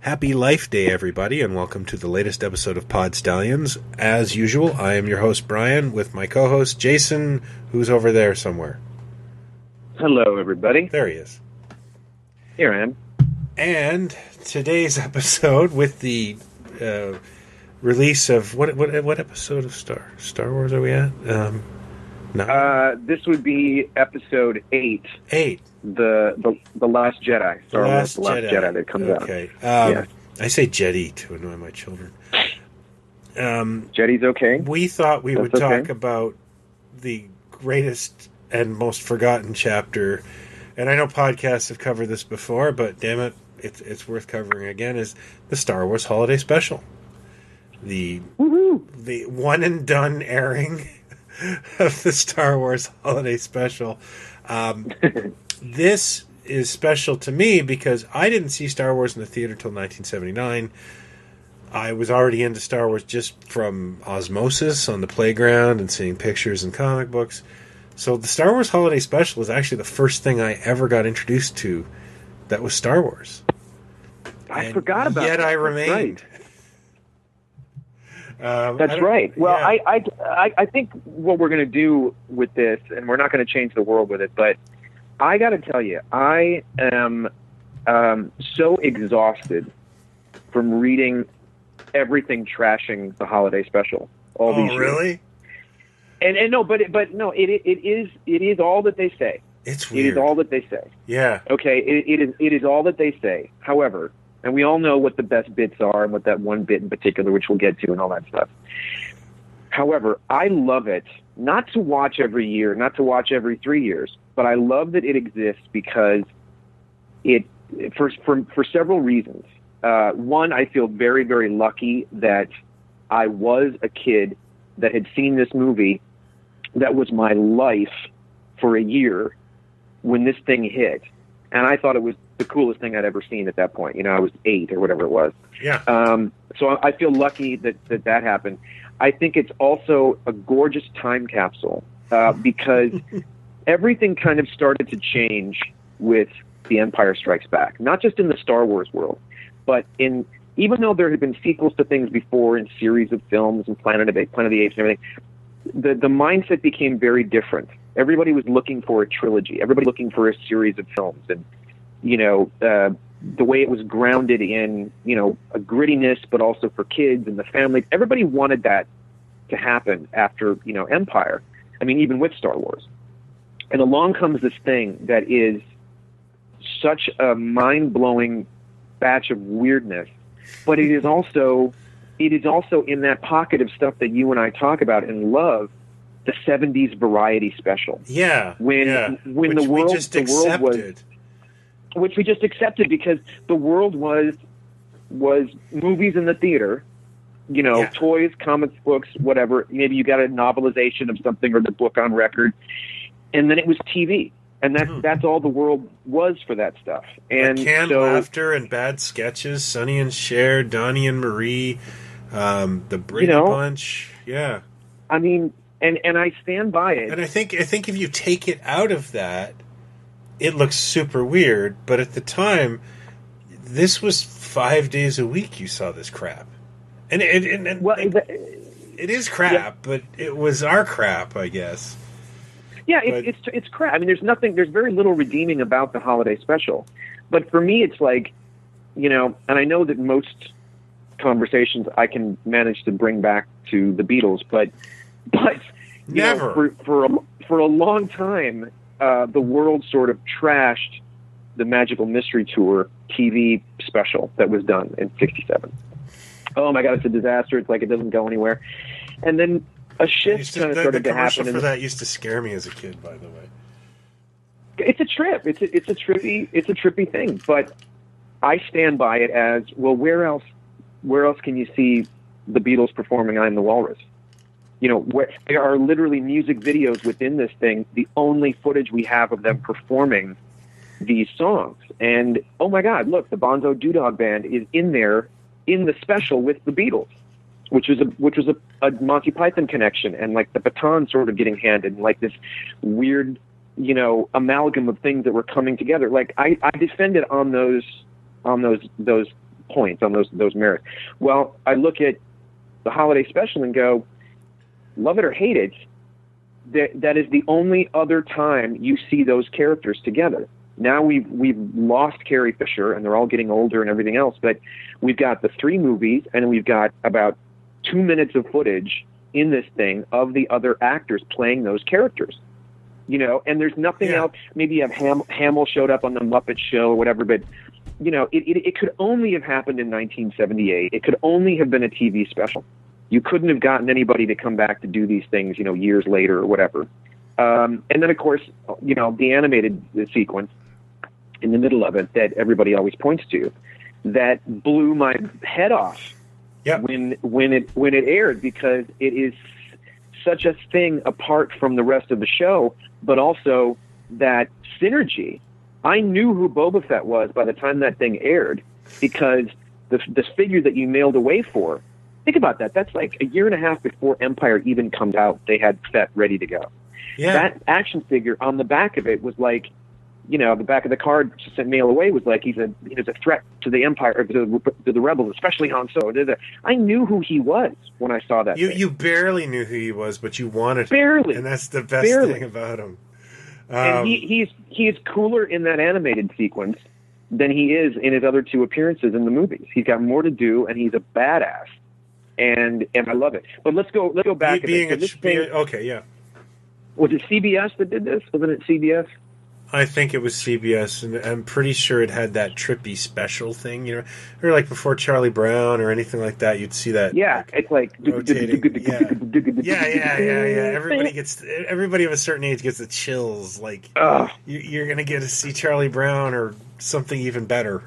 Happy Life Day, everybody, and welcome to the latest episode of Stallions. As usual, I am your host, Brian, with my co-host, Jason, who's over there somewhere. Hello, everybody. There he is. Here I am. And today's episode, with the release of... What episode of Star Wars are we at? This would be episode 8. 8. The Last Jedi. Star Wars, The Last Jedi that comes out. Okay. I say Jedi to annoy my children. Jedi's okay. We thought we would talk about the greatest and most forgotten chapter, and I know podcasts have covered this before, but damn it, it's worth covering again, is the Star Wars Holiday Special. The one and done airing of the Star Wars Holiday Special. This is special to me because I didn't see Star Wars in the theater till 1979. I was already into Star Wars just from osmosis on the playground and seeing pictures and comic books. So the Star Wars Holiday Special is actually the first thing I ever got introduced to that was Star Wars. I forgot about yet that. I remained. That's right. Well, yeah. I think what we're going to do with this, and we're not going to change the world with it, but I got to tell you, I am so exhausted from reading everything trashing the holiday special all these years. Really? And no, but no, it is all that they say. It's weird. It is all that they say. Yeah. Okay. It is all that they say. However, and we all know what the best bits are and what that one bit in particular, which we'll get to, and all that stuff. However, I love it not to watch every year, not to watch every 3 years, but I love that it exists because for several reasons. One, I feel very, very lucky that I was a kid that had seen this movie that was my life for a year when this thing hit. And I thought it was the coolest thing I'd ever seen at that point. You know, I was 8 or whatever it was. Yeah. So I feel lucky that happened. I think it's also a gorgeous time capsule because everything kind of started to change with The Empire Strikes Back, not just in the Star Wars world, but even though there had been sequels to things before in series of films and Planet of the Apes and everything, the mindset became very different. Everybody was looking for a trilogy. Everybody looking for a series of films. And, you know, the way it was grounded in, you know, a grittiness, but also for kids and the family. Everybody wanted that to happen after, you know, Empire. I mean, even with Star Wars. And along comes this thing that is such a mind-blowing batch of weirdness, but it is also in that pocket of stuff that you and I talk about and love, the 70s variety special. Yeah. When the world was, which we just accepted because the world was movies in the theater, you know, toys, comics, books, whatever. Maybe you got a novelization of something or the book on record, and then it was TV. And that's all the world was for that stuff. And canned laughter and bad sketches, Sonny and Cher, Donnie and Marie, the Brady Bunch. Yeah. I mean, and I stand by it. And I think if you take it out of that, it looks super weird. But at the time, this was 5 days a week you saw this crap. And it is crap, but it was our crap, I guess. Yeah, it's crap. I mean, there's very little redeeming about the holiday special. But for me, it's like, you know, and I know that most conversations I can manage to bring back to the Beatles, but never know, for a long time, the world sort of trashed the Magical Mystery Tour TV special that was done in '67. Oh my God, it's a disaster. It's like it doesn't go anywhere. And then a shift kind of started to happen. The commercial for that used to scare me as a kid, by the way. It's a trip. It's a trippy thing. But I stand by it as, well, where else can you see the Beatles performing I'm the Walrus? You know, where there are literally music videos within this thing, the only footage we have of them performing these songs. And oh my God, look, the Bonzo Doodah Band is in there in the special with the Beatles, which was a Monty Python connection, and like the baton sort of getting handed, and like this weird, you know, amalgam of things that were coming together. Like I defended on those points, on those merits. Well, I look at the holiday special and go, love it or hate it, that is the only other time you see those characters together. Now we've lost Carrie Fisher, and they're all getting older and everything else, but we've got the 3 movies, and we've got about 2 minutes of footage in this thing of the other actors playing those characters. You know, and there's nothing else. Maybe you have Hamill showed up on the Muppet Show or whatever, but you know, it could only have happened in 1978. It could only have been a TV special. You couldn't have gotten anybody to come back to do these things, you know, years later or whatever. And then, of course, you know, the animated sequence in the middle of it that everybody always points to, that blew my head off when it aired, because it is such a thing apart from the rest of the show, but also that synergy. I knew who Boba Fett was by the time that thing aired, because the figure that you mailed away for, think about that. That's like a year and a half before Empire even comes out. They had Fett ready to go. Yeah. That action figure on the back of it was like, you know, the back of the card sent mail away was like he's a threat to the Empire, or to the rebels, especially Han Solo. I knew who he was when I saw that. You barely knew who he was, but you wanted barely, and that's the best thing about him. And he is cooler in that animated sequence than he is in his other 2 appearances in the movies. He's got more to do, and he's a badass, and I love it. But let's go back. Okay, yeah. Was it CBS that did this? Wasn't it CBS? I think it was CBS, and I'm pretty sure it had that trippy special thing, you know, or like before Charlie Brown or anything like that. You'd see that. Yeah, it's like rotating. Yeah. Everybody of a certain age gets the chills. Like you're gonna get to see Charlie Brown or something even better.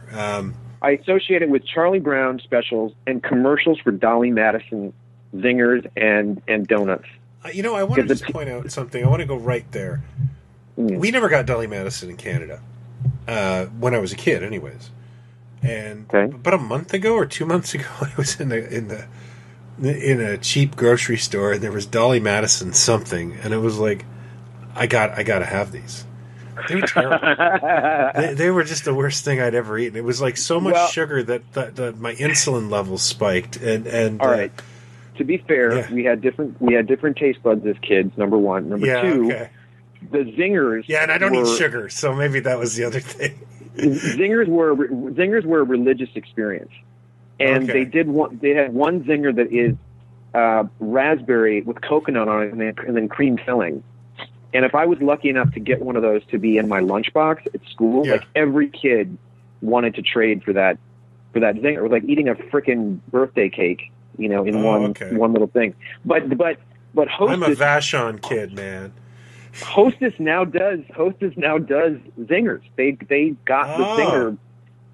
I associate it with Charlie Brown specials and commercials for Dolly Madison zingers and donuts. You know, I want to just point out something. I want to go right there. We never got Dolly Madison in Canada when I was a kid, anyways. And about a month ago or 2 months ago, I was in a cheap grocery store, and there was Dolly Madison something, and it was like, I gotta have these. They were terrible. they were just the worst thing I'd ever eaten. It was like so much sugar that my insulin levels spiked. And all right. To be fair, we had different taste buds as kids. Number one, number two. Okay. The zingers. Yeah, and I don't eat sugar, so maybe that was the other thing. Zingers were a religious experience, and they had one zinger that is raspberry with coconut on it, and then cream filling. And if I was lucky enough to get one of those to be in my lunchbox at school, like every kid wanted to trade for that zinger. It was like eating a freaking birthday cake, you know, in one little thing. But Hostess, I'm a Vashon kid, man. Hostess now does zingers. They got the zinger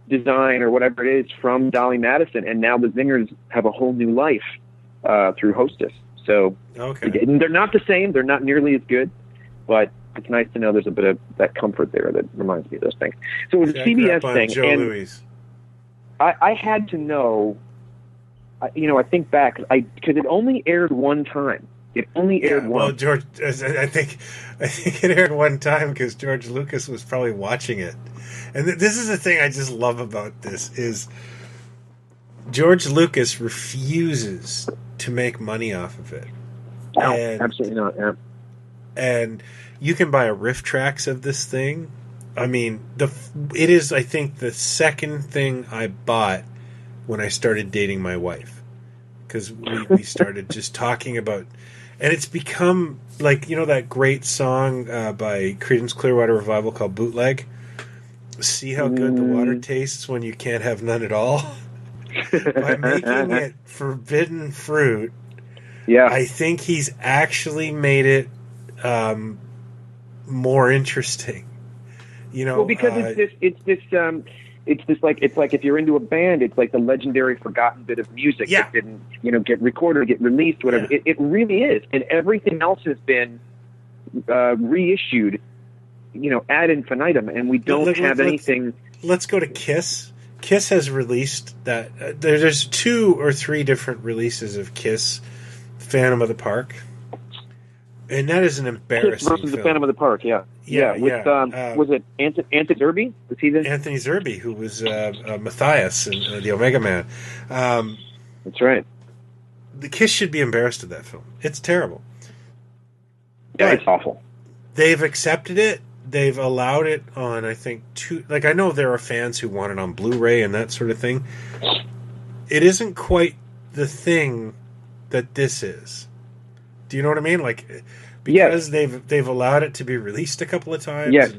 design or whatever it is from Dolly Madison, and now the zingers have a whole new life through Hostess. So they're not the same. They're not nearly as good, but it's nice to know there's a bit of that comfort there that reminds me of those things. So it was a CBS thing, Joe and Louis. I had to know. You know, I think back because it only aired one time. It only aired once. Well, George, I think it aired one time because George Lucas was probably watching it. And this is the thing I just love about this is George Lucas refuses to make money off of it. No, absolutely not. Yeah. And you can buy a riff tracks of this thing. I mean, it is, I think, the second thing I bought when I started dating my wife, because we started just talking about. And it's become, like, you know that great song by Creedence Clearwater Revival called Bootleg? See how good the water tastes when you can't have none at all? By making it forbidden fruit, I think he's actually made it more interesting. Well, because it's like if you're into a band, it's like the legendary forgotten bit of music that didn't get recorded or get released, whatever. It really is, and everything else has been reissued, ad infinitum, and we don't have anything. Let's go to Kiss. Kiss has released that. There's 2 or 3 different releases of Kiss, Phantom of the Park, and that is an embarrassing Kiss versus film. The Phantom of the Park, with, was it Anthony Zerbe? Was he Anthony Zerbe, who was Matthias in the Omega Man. That's right. The Kiss should be embarrassed of that film. It's terrible. Yeah, it's awful. They've accepted it. They've allowed it on, I think, 2... Like, I know there are fans who want it on Blu-ray and that sort of thing. It isn't quite the thing that this is. Do you know what I mean? Like, because they've allowed it to be released a couple of times. Yes,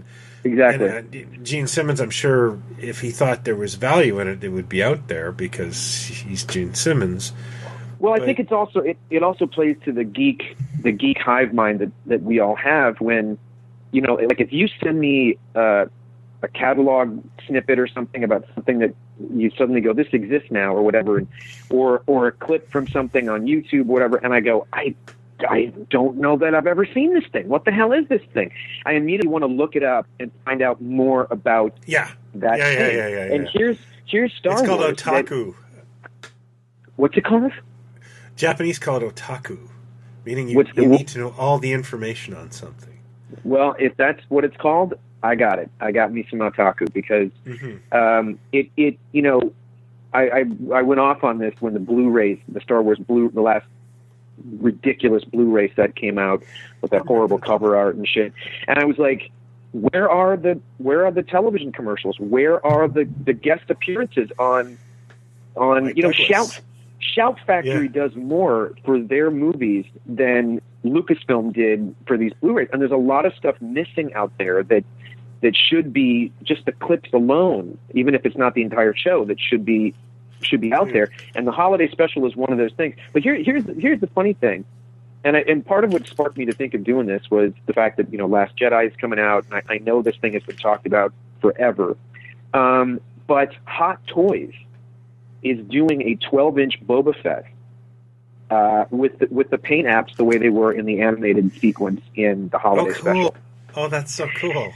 exactly. And Gene Simmons, I'm sure, if he thought there was value in it, it would be out there because he's Gene Simmons. Well, I think it's also it also plays to the geek hive mind that we all have when, like if you send me a catalog snippet or something about something that you suddenly go, this exists now or whatever, or a clip from something on YouTube, whatever, and I go, I don't know that I've ever seen this thing. What the hell is this thing? I immediately want to look it up and find out more about that thing. Yeah. And here's Star Wars. It's called otaku. What's it called? Japanese call it otaku, meaning you need to know all the information on something. Well, if that's what it's called, I got it. I got me some otaku because I went off on this when the Blu-rays, the Star Wars the last ridiculous Blu-ray set came out with that horrible cover art and shit, and I was like, where are the television commercials? Where are the guest appearances on Shout Factory does more for their movies than Lucasfilm did for these Blu-rays, and there's a lot of stuff missing out there that should be just the clips alone, even if it's not the entire show, that should be out there. And the holiday special is one of those things. But here's the funny thing, and part of what sparked me to think of doing this was the fact that Last Jedi is coming out, and I know this thing has been talked about forever. But Hot Toys is doing a 12-inch Boba Fett with the paint apps the way they were in the animated sequence in the holiday special. Oh, that's so cool.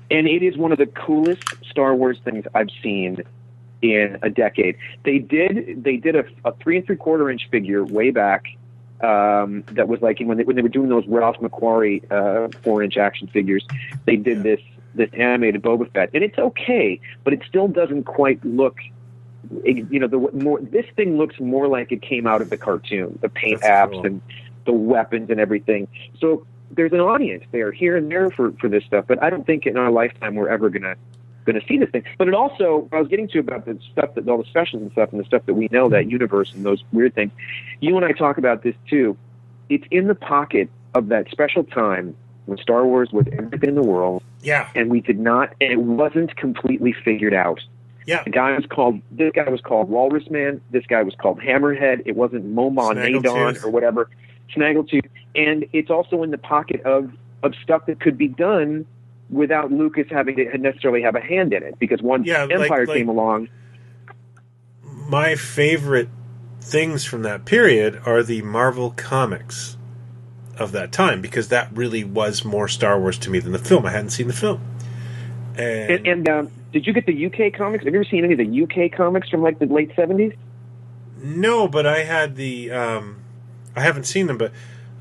And it is one of the coolest Star Wars things I've seen in a decade. They did a 3 3/4-inch figure way back that was like when they were doing those Ralph McQuarrie 4-inch action figures. They did this animated Boba Fett, and it's okay, but it still doesn't quite look. This thing looks more like it came out of the cartoon, the paint apps and the weapons and everything. So there's an audience there, here and there, for this stuff. But I don't think in our lifetime we're ever gonna see this thing. But it also, I was getting to about the stuff that all the specials and stuff, and the stuff that we know, that universe and those weird things. You and I talk about this too. It's in the pocket of that special time when Star Wars was everything in the world. Yeah. And we did not, and it wasn't completely figured out. Yeah. This guy was called Walrus Man. This guy was called Hammerhead. It wasn't Momon Nadon or whatever. Snaggletooth. And it's also in the pocket of stuff that could be done without Lucas having to necessarily have a hand in it, because once Empire came along. My favorite things from that period are the Marvel comics of that time, because that really was more Star Wars to me than the film. I hadn't seen the film. And did you get the UK comics? Have you ever seen any of the UK comics from like the late 70s? No, but I had the I haven't seen them, but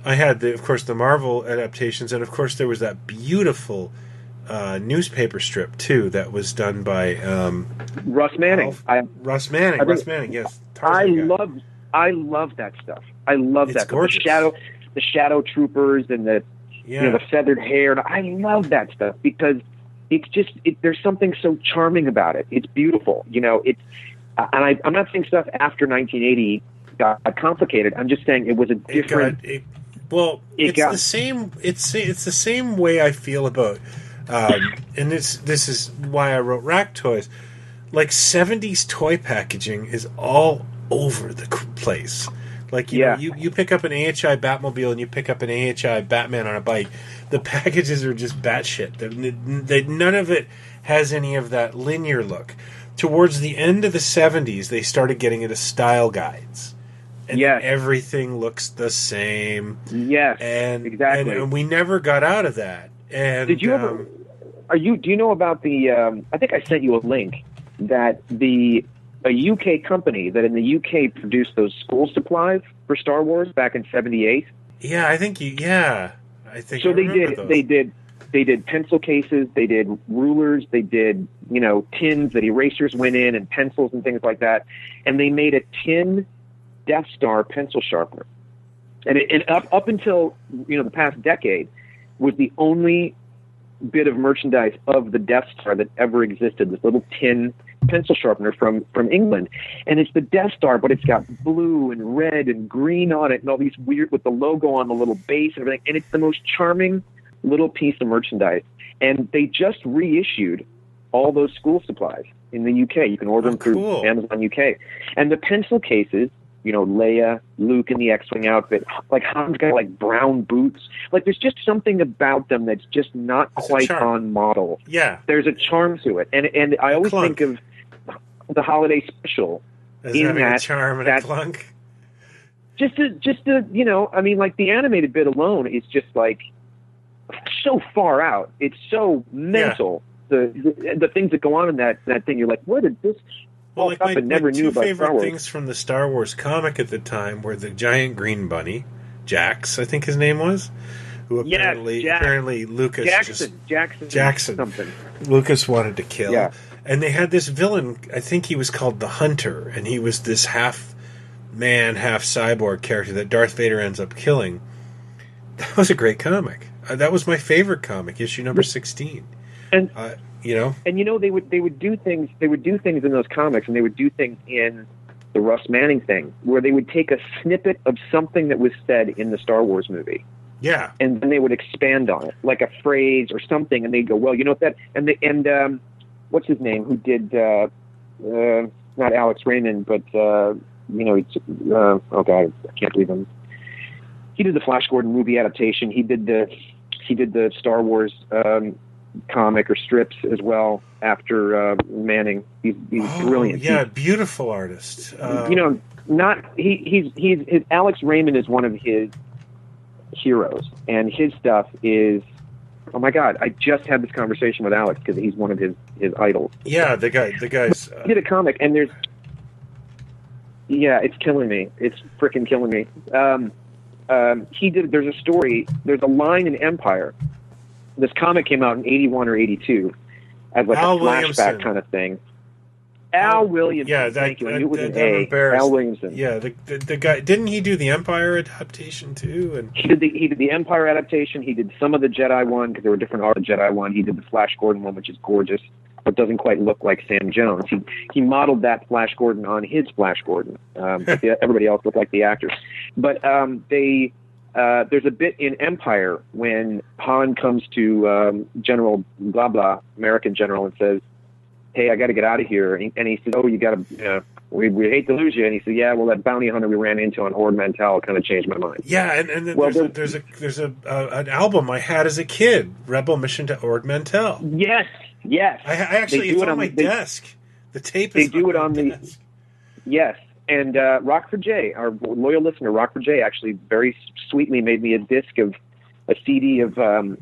I had of course the Marvel adaptations, and of course there was that beautiful newspaper strip too that was done by Russ Manning. Russ Manning, yes. I love that stuff. I love that. Gorgeous. The shadow troopers and the the feathered hair. I love that stuff because it's just there's something so charming about it. It's beautiful. And I'm not saying stuff after 1980 got complicated. I'm just saying it was a different. It's the same way I feel about And this is why I wrote Rack Toys. Like 70s toy packaging is all over the place. Like, you know, you pick up an AHI Batmobile and you pick up an AHI Batman on a bike. The packages are just batshit. None of it has any of that linear look. Towards the end of the 70s, they started getting into style guides. And everything looks the same. Yes, and, exactly. And we never got out of that. And did you ever... do you know about the... I think I sent you a link that a UK company that in the UK produced those school supplies for Star Wars back in '78. Yeah, I think so. They did pencil cases, they did rulers, they did tins that erasers went in and pencils and things like that, and they made a tin Death Star pencil sharpener. And up until the past decade was the only bit of merchandise of the Death Star that ever existed. This little tin pencil sharpener from England, and it's the Death Star, but it's got blue and red and green on it, and all these weird with the logo on the little base and everything. And it's the most charming little piece of merchandise. And they just reissued all those school supplies in the UK. You can order them through Amazon UK. And the pencil cases, Leia, Luke in the X-Wing outfit, like Han's got like brown boots. Like there's just something about them that's just not quite on model. Yeah. There's a charm to it. And I always think of the holiday special as having a charm and a clunk. Just to I mean, like the animated bit alone is just like so far out. It's so mental. Yeah. The things that go on in that thing, you're like, where did this... Well, like my two favorite things from the Star Wars comic at the time were the giant green bunny, Jax, I think his name was, who apparently Lucas Jackson something. Lucas wanted to kill. Yeah. And they had this villain, I think he was called the Hunter, and he was this half man, half cyborg character that Darth Vader ends up killing. That was a great comic. That was my favorite comic, issue number 16. And and they would do things. They would do things in those comics, and they would do things in the Russ Manning thing, where they would take a snippet of something that was said in the Star Wars movie. Yeah. And then they would expand on it, like a phrase or something, and they'd go, well, and what's his name? Who did not Alex Raymond, but oh god, I can't believe him. He did the Flash Gordon movie adaptation. He did the Star Wars comic or strips as well after Manning. He's brilliant. Yeah, beautiful artist. His Alex Raymond is one of his heroes, and his stuff is, oh my god, I just had this conversation with Alex because he's one of his idols. Yeah, the guy's he did a comic, and it's killing me. It's freaking killing me. There's a story, there's a line in Empire. This comic came out in 81 or 82 as like Al a flashback Williamson. kind of thing. Al Williamson. Yeah, thank you. I knew it was an A. Al Williamson. Yeah, the guy, didn't he do the Empire adaptation too? And he did the Empire adaptation. He did some of the Jedi one because there were different art of the Jedi one. He did the Flash Gordon one, which is gorgeous, but doesn't quite look like Sam Jones. He modeled that Flash Gordon on his Flash Gordon. Everybody else looked like the actors. But there's a bit in Empire when Han comes to General blah blah, American general, and says, "Hey, I got to get out of here." And he says, "Oh, you got to. We hate to lose you." And he said, "Yeah, well, that bounty hunter we ran into on Ord Mantell kind of changed my mind." Yeah, and then there's an album I had as a kid, Rebel Mission to Ord Mantell. Yes. I actually it's on my desk. The tape is. They do it on the desk. Yes. And Rockford J, our loyal listener, Rockford J, actually very sweetly made me a CD of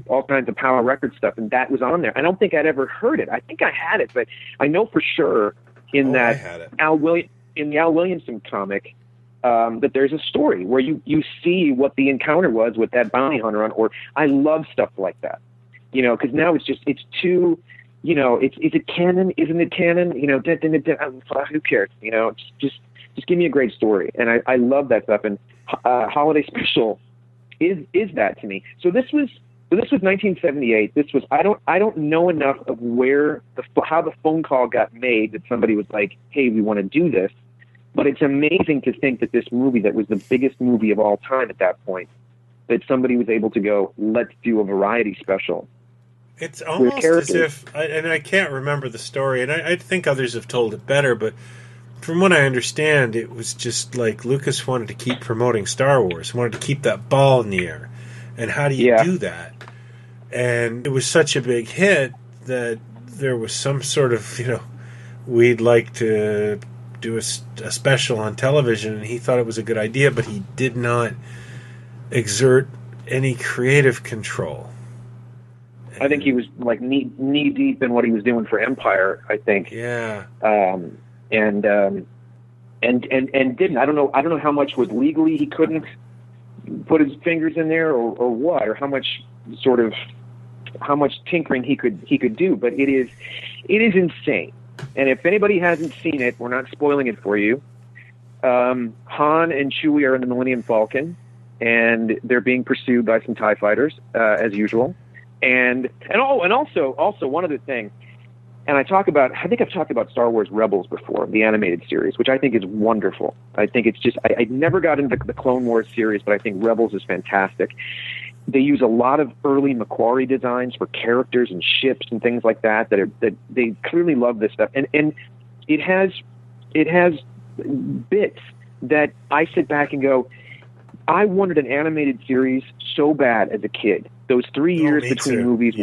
all kinds of Power Record stuff, and that was on there. I don't think I'd ever heard it. I think I had it, but I know for sure in the Al Williamson comic that there's a story where you see what the encounter was with that bounty hunter on Ord. I love stuff like that, because now it's too. Is it canon? Isn't it canon? Who cares? Just give me a great story. And I love that stuff. And Holiday Special is that to me. So this was 1978. This was, I don't know enough of how the phone call got made that somebody was like, hey, we want to do this. But it's amazing to think that this movie that was the biggest movie of all time at that point, that somebody was able to go, let's do a variety special It's With almost as characters. if, and I can't remember the story, and I think others have told it better, but from what I understand, it was just like Lucas wanted to keep promoting Star Wars, wanted to keep that ball in the air. And how do you Yeah. do that? And it was such a big hit that there was some sort of, we'd like to do a special on television, and he thought it was a good idea, but he did not exert any creative control. I think he was like knee deep in what he was doing for Empire, I think. Yeah. And didn't. I don't know how much was legally he couldn't put his fingers in there or what, or how much tinkering he could do, but it is insane. And if anybody hasn't seen it, we're not spoiling it for you. Han and Chewie are in the Millennium Falcon, and they're being pursued by some TIE fighters, as usual. And also one other thing, and I think I've talked about Star Wars Rebels before, the animated series, which I think is wonderful. I think it's just, I never got into the Clone Wars series, but I think Rebels is fantastic. They use a lot of early Macquarie designs for characters and ships and things like that they clearly love this stuff. And it has bits that I sit back and go, I wanted an animated series so bad as a kid. Those 3 years between movies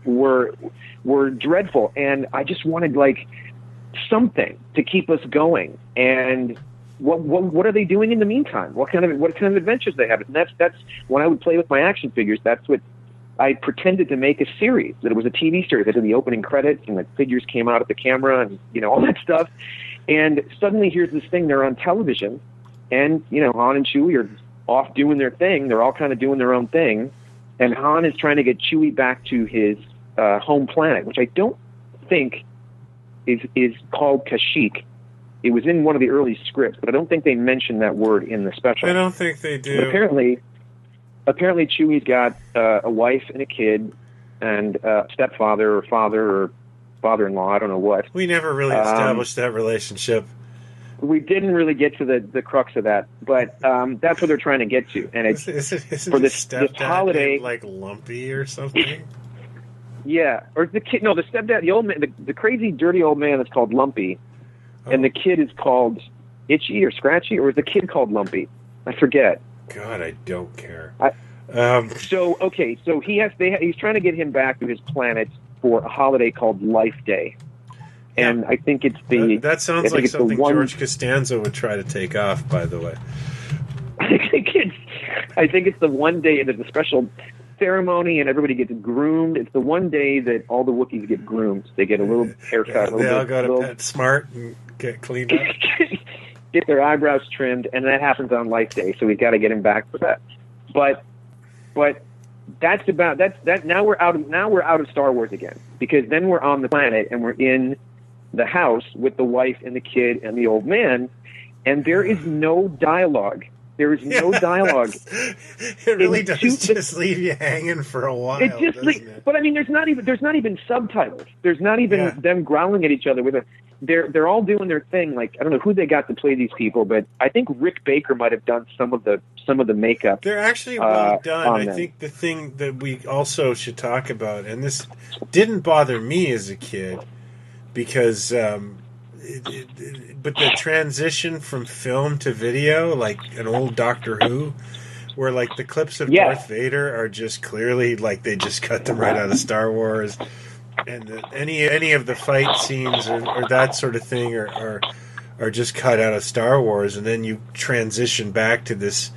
were dreadful, and I just wanted like something to keep us going. And what are they doing in the meantime? What kind of adventures they have? And that's when I would play with my action figures. That's what I pretended to make a series, that it was a TV series. I did the opening credits, and the figures came out of the camera, and all that stuff. And suddenly here's this thing. They're on television, and Han and Chewie are off doing their thing. They're all kind of doing their own thing. And Han is trying to get Chewie back to his home planet, which I don't think is called Kashyyyk. It was in one of the early scripts, but I don't think they mentioned that word in the special. I don't think they do. But apparently Chewie's got a wife and a kid, and a stepfather or father or father-in-law, I don't know what. We never really established that relationship. We didn't really get to the crux of that, but that's what they're trying to get to. And it's isn't for this holiday, like Lumpy or something. Yeah, or the kid. No, the stepdad, the old man, the crazy, dirty old man is called Lumpy, and the kid is called Itchy or Scratchy, or is the kid called Lumpy? I forget. God, I don't care. So he's trying to get him back to his planet for a holiday called Life Day. And I think it's that sounds like something George Costanza would try to take off, by the way. I think it's the one day that the special ceremony and everybody gets groomed. It's the one day that all the Wookiees get groomed. They get a little haircut. They all got to pet smart and get cleaned up. Get their eyebrows trimmed, and that happens on Life Day, so we've got to get him back for that. But that's now we're out of Star Wars again, because then we're on the planet and we're in the house with the wife and the kid and the old man, and there is no dialogue. There is no dialogue. It really does just leave you hanging for a while. But I mean, there's not even subtitles. There's not even them growling at each other with they're all doing their thing. Like, I don't know who they got to play these people, but I think Rick Baker might have done some of the makeup. They're actually well done. I think the thing that we also should talk about, and this didn't bother me as a kid, because but the transition from film to video, like an old Doctor Who, where like the clips of Darth Vader are just clearly like they just cut them right out of Star Wars, and any of the fight scenes or that sort of thing are just cut out of Star Wars, and then you transition back to this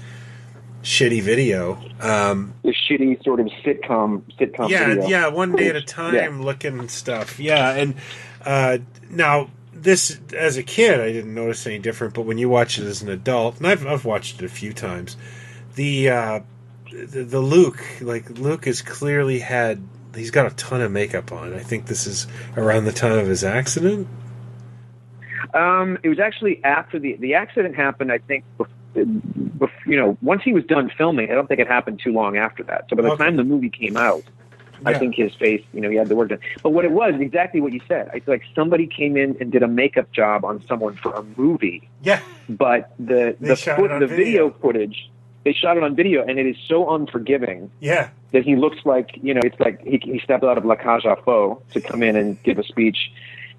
shitty video. This shitty sort of sitcom video. Yeah, one day at a time looking stuff. Yeah, and now this, as a kid, I didn't notice any different, but when you watch it as an adult, and I've watched it a few times, the Luke is clearly he's got a ton of makeup on. I think this is around the time of his accident. It was actually after the accident happened, I think. Once he was done filming, I don't think it happened too long after that. So by the time the movie came out, I think his face, he had the work done. But what it was, exactly what you said. I feel like somebody came in and did a makeup job on someone for a movie. Yeah. But the video footage, they shot it on video, and it is so unforgiving. Yeah. That he looks like, it's like he stepped out of La Cage aux Folles to come in and give a speech.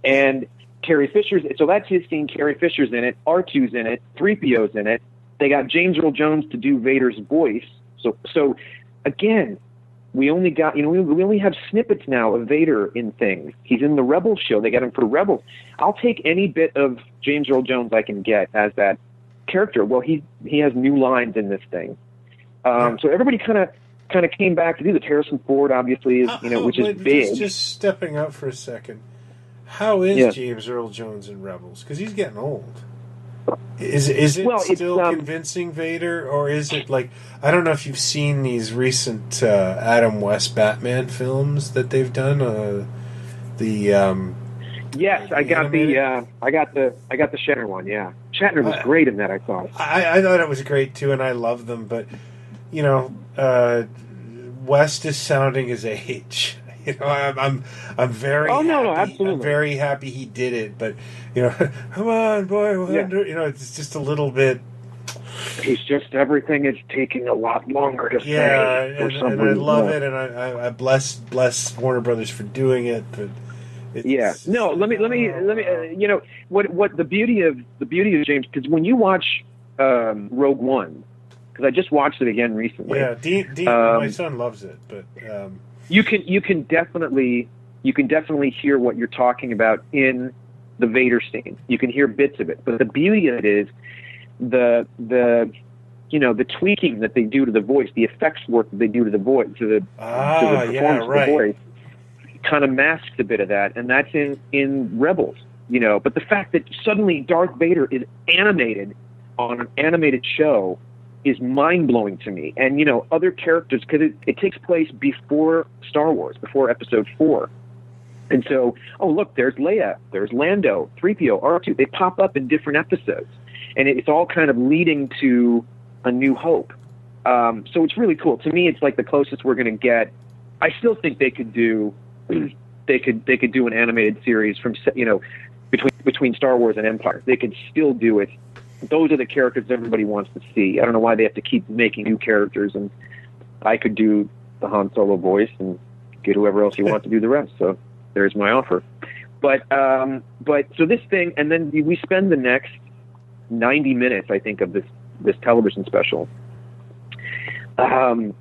And Carrie Fisher's, so that's his scene. Carrie Fisher's in it. R2's in it. 3PO's in it. They got James Earl Jones to do Vader's voice. So again, we only got, we only have snippets now of Vader in things. He's in the Rebels show. They got him for Rebels. I'll take any bit of James Earl Jones I can get as that character. Well, he has new lines in this thing. So everybody kind of came back to do this. Harrison Ford, obviously, is, which is big. Just stepping out for a second. How is James Earl Jones in Rebels? Because he's getting old. Is it still convincing Vader, or is it like, I don't know if you've seen these recent Adam West Batman films that they've done. Yes, I got the Shatner one. Yeah, Shatner was great in that. I thought. I thought it was great too, and I love them. But West is sounding his age. I'm very absolutely. I'm very happy he did it, but come on, boy, it's just a little bit. He's just, everything is taking a lot longer to say. Yeah, and I love it, and I bless Warner Brothers for doing it, but. Let me. What the beauty of James, because when you watch Rogue One, because I just watched it again recently. Yeah, Dean my son loves it, but. You can definitely hear what you're talking about in the Vader scene. You can hear bits of it, but the beauty of it is the tweaking that they do to the voice, the effects work that they do to the voice, to the performance of the voice, kind of masks a bit of that, and that's in Rebels. But the fact that suddenly Darth Vader is animated on an animated show is mind-blowing to me. And, other characters, because it takes place before Star Wars, before Episode 4. And so, look, there's Leia, there's Lando, 3PO, R2. They pop up in different episodes. And it's all kind of leading to A New Hope. So it's really cool. To me, it's like the closest we're going to get. I still think they could do an animated series from, between Star Wars and Empire. They could still do it. Those are the characters everybody wants to see. I don't know why they have to keep making new characters, and I could do the Han Solo voice and get whoever else you want to do the rest. So there's my offer. But so this thing, and then we spend the next 90 minutes, I think, of this television special in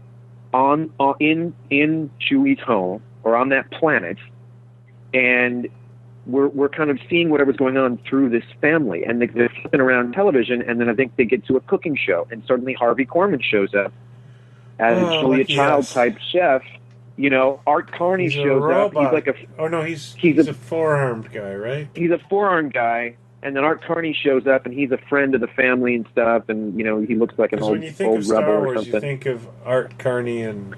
Chewie's home, or on that planet, and we're kind of seeing whatever's going on through this family, and they're flipping around television, and then I think they get to a cooking show, and suddenly Harvey Korman shows up as a Julia Child type chef. Art Carney shows up. He's like he's a four-armed guy, right? He's a four-armed guy, and then Art Carney shows up, and he's a friend of the family and stuff, and he looks like an old rebel or something. When you think of Star Wars, you think of Art Carney and.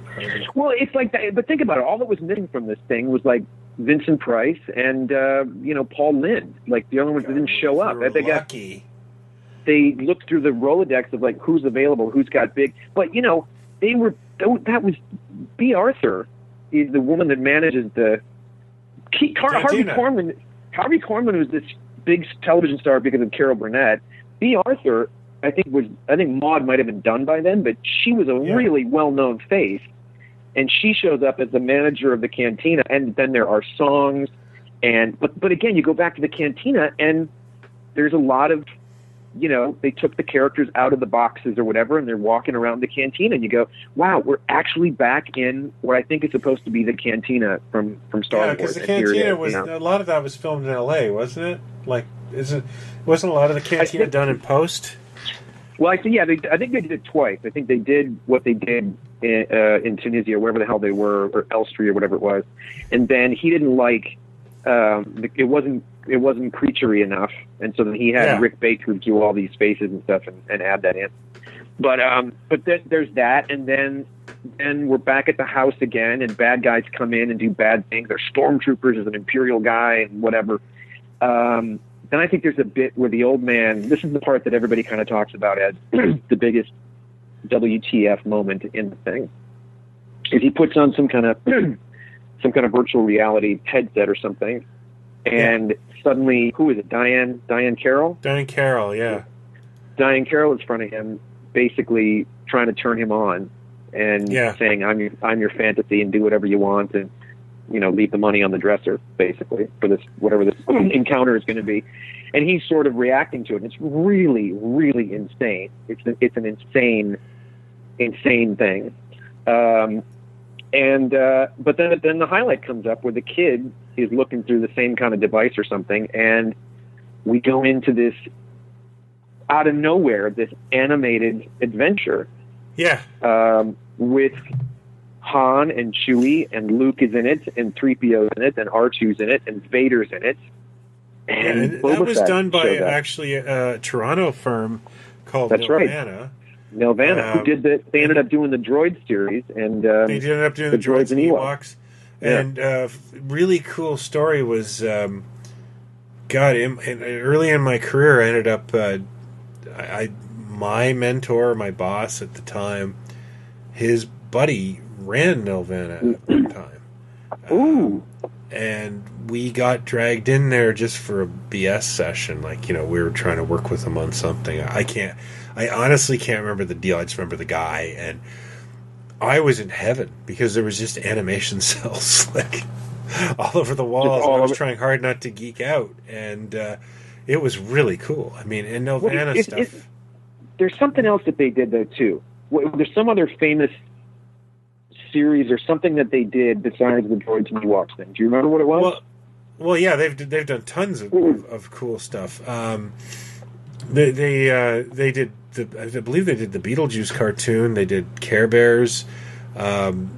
Well, it's like that, but think about it. All that was missing from this thing was like Vincent Price and Paul Lynde, like the only ones that didn't show up. They looked through the Rolodex of like who's available, who's got big, but that was B. Arthur is the woman that manages the Harvey Korman. Harvey Korman was this big television star because of Carol Burnett. B. Arthur, I think Maude might have been done by then, but she was a really well-known face. And she shows up as the manager of the cantina, and then there are songs, but again, you go back to the cantina, and there's a lot of, they took the characters out of the boxes or whatever, and they're walking around the cantina, and you go, wow, we're actually back in what I think is supposed to be the cantina from Star Wars. Yeah, because the cantina was a lot of that was filmed in L.A., wasn't it? Like, wasn't a lot of the cantina done in post? Well, I think they did it twice. I think they did what they did in Tunisia, wherever the hell they were, or Elstree or whatever it was, and then he didn't like it wasn't creaturey enough, and so then he had Rick Baker do all these faces and stuff and add that in. But there's that, and then we're back at the house again, and bad guys come in and do bad things. There's stormtroopers, there's an Imperial guy, and whatever. Then I think there's a bit where the old man, this is the part that everybody kind of talks about as the biggest WTF moment in the thing, is he puts on some kind of virtual reality headset or something, and suddenly, who is it? Diane Carroll? Diane Carroll, yeah. Diane Carroll is in front of him, basically trying to turn him on and saying, I'm your fantasy and do whatever you want and, leave the money on the dresser, basically, for this, whatever this encounter is going to be. And he's sort of reacting to it. It's really, really insane. It's an insane thing. But then the highlight comes up where the kid is looking through the same kind of device or something, and we go into this, out of nowhere, this animated adventure. Yeah. With Han and Chewie, and Luke is in it, and 3PO's in it, and R2's in it, and Vader's in it. And that was done by actually a Toronto firm called Nelvana. Nelvana, who did they ended up doing the Droid series, and they ended up doing the Droids and Ewoks. And really cool story was, early in my career, I ended up, my mentor, my boss at the time, his buddy ran Nelvana at the time. Ooh. And we got dragged in there just for a BS session. Like, we were trying to work with him on something. I honestly can't remember the deal. I just remember the guy. And I was in heaven because there was just animation cells like all over the walls. I was trying hard not to geek out. And it was really cool. I mean, and Nelvana stuff. There's something else that they did, though, too. There's some other famous series or something that they did besides the Droids and Ewoks thing. Do you remember what it was? Well, yeah, they've done tons of cool stuff. They did I believe they did the Beetlejuice cartoon. They did Care Bears. Did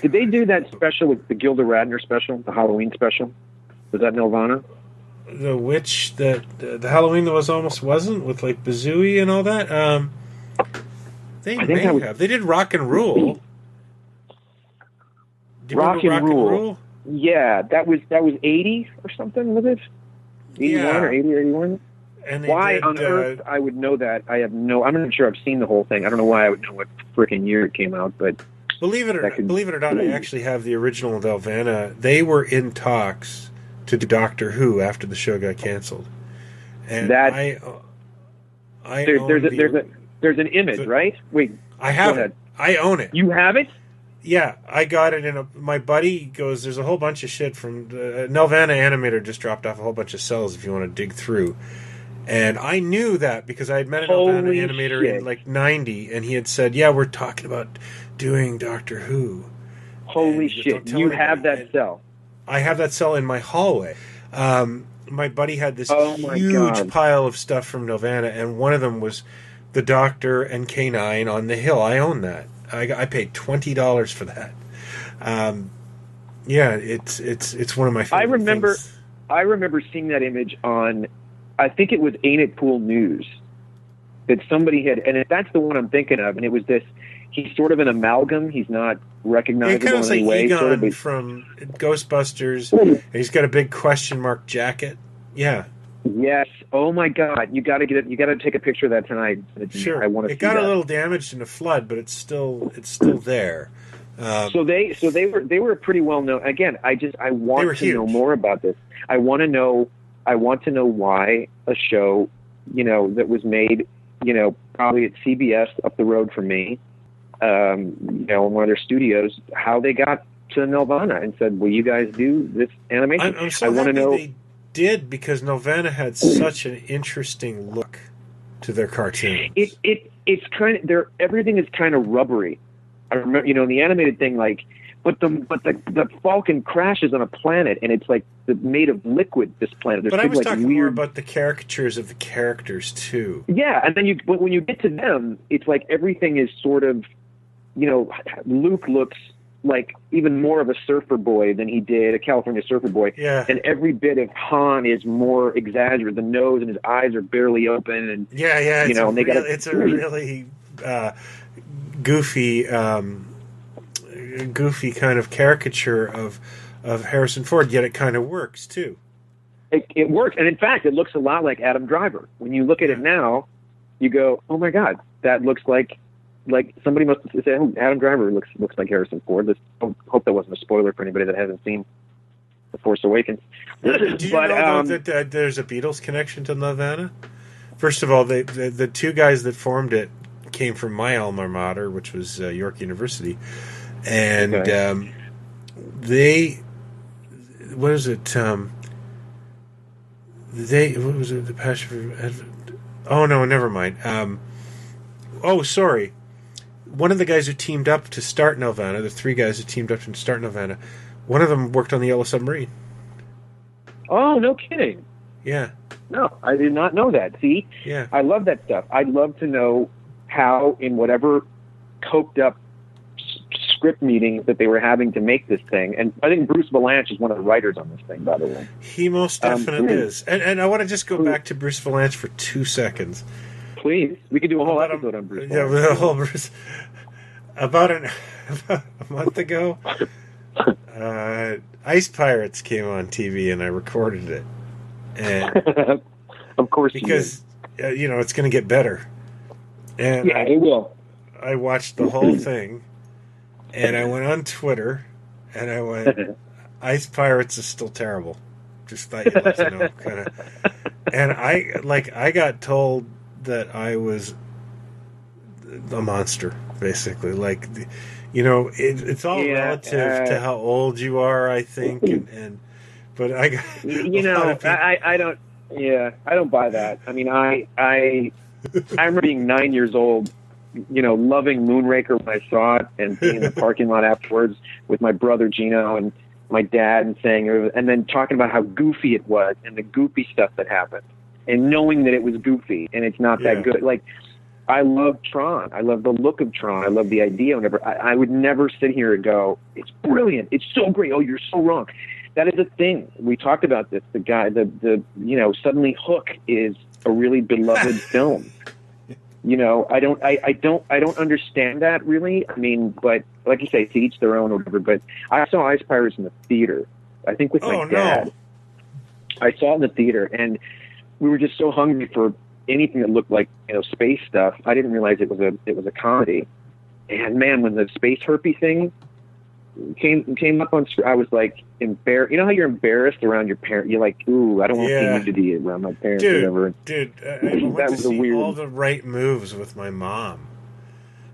they do that special with the Gilda Radner special, the Halloween special? Was that Nelvana? The Halloween that almost wasn't, with like Bazooey and all that. They did Rock and Rule. Rock and Rule. Yeah, that was 80 or something, was it? 81 or 80 or 81? And why on earth I would know that? I'm not sure I've seen the whole thing. I don't know why I would know what freaking year it came out, but believe it or not, I actually have the original Nelvana. They were in talks to do Doctor Who after the show got canceled. And there's an image, right? Wait, I have it. I own it. You have it? Yeah, I got it my buddy goes, there's a whole bunch of shit from Nelvana Animator just dropped off a whole bunch of cells if you want to dig through. And I knew that because I had met a Nelvana Animator in like 90, and he had said, yeah, we're talking about doing Doctor Who. Holy shit, you have that cell. I have that cell in my hallway. My buddy had this huge pile of stuff from Nelvana, and one of them was the Doctor and K9 on the Hill. I own that. I paid $20 for that. It's one of my favorite things. I remember seeing that image on, I think it was Ain't It Cool News, that somebody had, and that's the one I'm thinking of, and it was this, he's sort of an amalgam, he's not recognizable in any way. Egon sort of from Ghostbusters, and he's got a big question mark jacket. Yeah. Yes. Oh my God! You got to get it. You got to take a picture of that tonight. Sure. I want to. It got a little damaged in a flood, but it's still there. So they were pretty well known. Again, I want to know more about this. I want to know why a show, that was made, probably at CBS up the road from me, in one of their studios, how they got to Nelvana and said, "Will you guys do this animation?" I'm so happy they did, because Nelvana had such an interesting look to their cartoons. It's kind of everything is kind of rubbery. I remember, in the animated thing, but the Falcon crashes on a planet, and it's like made of liquid. This planet. But I was talking more about the caricatures of the characters too. Yeah, and then when you get to them, it's like everything is sort of, Luke looks like even more of a surfer boy than he did a California surfer boy. Yeah. And every bit of Han is more exaggerated. The nose and his eyes are barely open. And it's a really goofy kind of caricature of Harrison Ford. Yet it kind of works too. It works, and in fact, it looks a lot like Adam Driver. When you look at it now, you go, "Oh my God, that looks like somebody must have said, oh, Adam Driver looks like Harrison Ford." I hope that wasn't a spoiler for anybody that hasn't seen The Force Awakens. Do you know that there's a Beatles connection to Nelvana? First of all, the two guys that formed it came from my alma mater, which was York University, and they, what is it? What was it? The Passion for. Oh no, never mind. Oh, sorry. One of the guys who teamed up to start Nelvana, the three guys who teamed up to start Nelvana, one of them worked on the Yellow Submarine. Oh, no kidding. Yeah. No, I did not know that. See? Yeah. I love that stuff. I'd love to know how, in whatever coked up script meetings that they were having to make this thing. And I think Bruce Valanche is one of the writers on this thing, by the way. He most definitely is. And I want to just go back to Bruce Valanche for 2 seconds. Please. We could do a whole episode on Bruce Valanche. Yeah, with a whole Bruce. About a month ago, Ice Pirates came on TV, and I recorded it. And of course, because it's going to get better. And yeah, it will. I watched the whole thing, and I went on Twitter, and I went, "Ice Pirates is still terrible." Just thought you'd like to know, kind of. And I got told that I was a monster, basically. Like, it's all relative to how old you are, I think, and but I got I don't. Yeah, I don't buy that. I mean, I remember being 9 years old, loving Moonraker when I saw it, and being in the parking lot afterwards with my brother Gino and my dad, and and then talking about how goofy it was and the goofy stuff that happened, and knowing that it was goofy and it's not that good. Like, I love Tron. I love the look of Tron. I love the idea. Whenever I would never sit here and go, "It's brilliant. It's so great." Oh, you're so wrong. That is a thing. We talked about this. The guy, suddenly Hook is a really beloved film. I don't understand that really. I mean, but like you say, to each their own or whatever. But I saw Ice Pirates in the theater. I think with my dad. No. I saw it in the theater, and we were just so hungry for anything that looked like space stuff. I didn't realize it was a comedy. And man, when the space herpy thing came up on screen, I was like embarrassed. You know how you're embarrassed around your parents? You're like, ooh, I don't want to see nudity around my parents. Dude, I went to see all the right moves with my mom.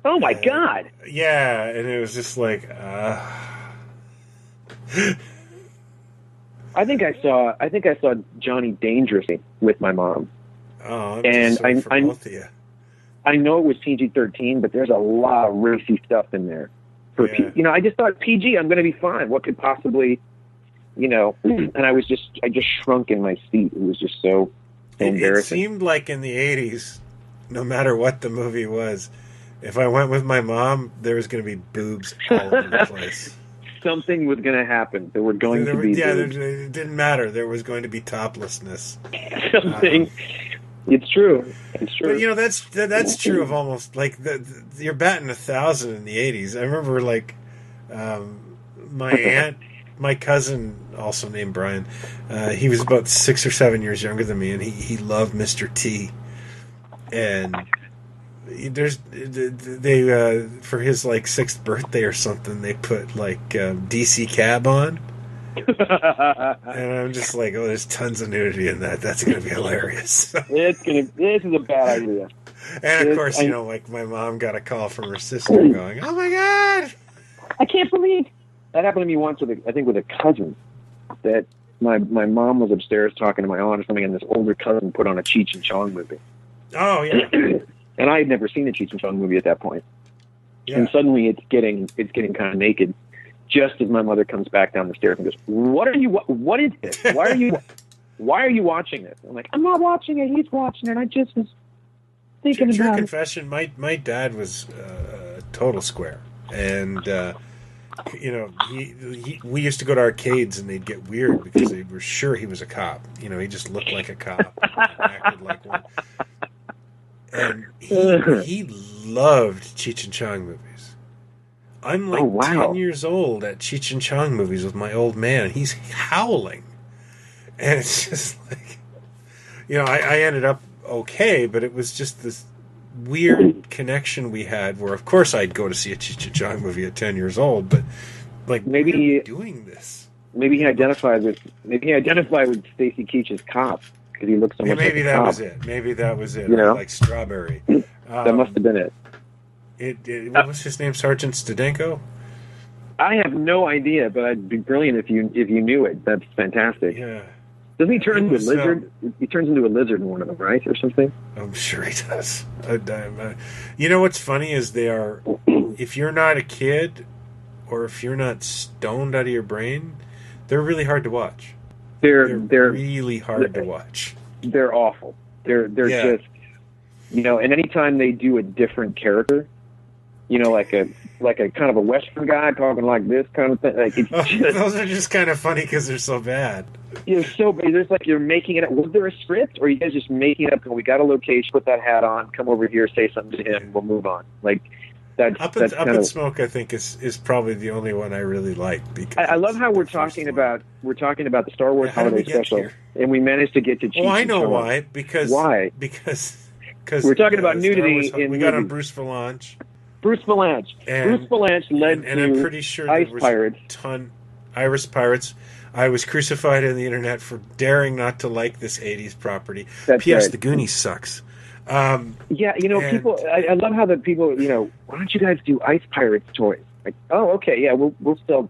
Oh my god! Yeah, and it was just like, I think I saw Johnny Dangerously with my mom. Oh, and both of you. I know it was PG-13, but there's a lot of racy stuff in there. I just thought PG, I'm going to be fine. What could possibly, and I just shrunk in my seat. It was just so embarrassing. It seemed like in the 80s, no matter what the movie was, if I went with my mom, there was going to be boobs all over the place. Something was going to happen. There were going to be boobs. It didn't matter. There was going to be toplessness. Something. It's true. It's true. But that's true of almost like you're batting 1,000 in the 80s. I remember my aunt, my cousin, also named Brian. He was about 6 or 7 years younger than me, and he loved Mr. T. And they for his 6th birthday or something, they put DC Cab on. And I'm just like, oh, there's tons of nudity in that. That's going to be hilarious. This is a bad idea. And of course, my mom got a call from her sister going, "Oh my god, I can't believe that happened to me once with a cousin. That my mom was upstairs talking to my aunt or something, and this older cousin put on a Cheech and Chong movie. Oh yeah, and I had never seen a Cheech and Chong movie at that point. Yeah. And suddenly it's getting kind of naked. Just as my mother comes back down the stairs and goes, what is this? Why are you watching this? I'm like, I'm not watching it. He's watching it. I just was thinking about it. True confession, my dad was a total square. And, we used to go to arcades and they'd get weird because they were sure he was a cop. He just looked like a cop. Acted like one. And he loved Cheech and Chong movies. I'm 10 years old at Cheech and Chong movies with my old man. He's howling. And it's just like, I ended up okay, but it was just this weird connection we had where, of course, I'd go to see a Cheech and Chong movie at 10 years old, but maybe he doing this. Maybe he identified with Stacy Keach's Cop, because he looked so much maybe like that Cobb. was it. Maybe that was it. You know? Like Strawberry. That must have been it. What was his name? Sergeant Stadenko? I have no idea, but it'd be brilliant if you knew it. That's fantastic. Yeah. Doesn't he turn into a lizard? He turns into a lizard in one of them, right, or something? I'm sure he does. You know what's funny is they are. If you're not a kid, or if you're not stoned out of your brain, they're really hard to watch. They're really hard to watch. They're awful. They're just, you know. And anytime they do a different character, you know, like a kind of a Western guy talking like this kind of thing. Like those are just kind of funny because they're so bad. You're so bad. It's like you're making it up. Was there a script, or are you guys just making it up? We got a location, put that hat on, come over here, say something to him, we'll move on. Like that's Up in Smoke. I think is probably the only one I really like because I love how we're talking about the Star Wars Holiday Special, and we managed to get to. Oh, I know why. Because we're talking about nudity. We got on Bruce Valanche. Bruce Valanche led and I'm pretty sure Ice there was Pirates. Iris Pirates. I was crucified on the internet for daring not to like this 80s property. That's P.S. right. The Goonies sucks. Yeah, you know, people. I love how the people. You know, why don't you guys do Ice Pirates toys? Like, oh, okay, yeah, we'll sell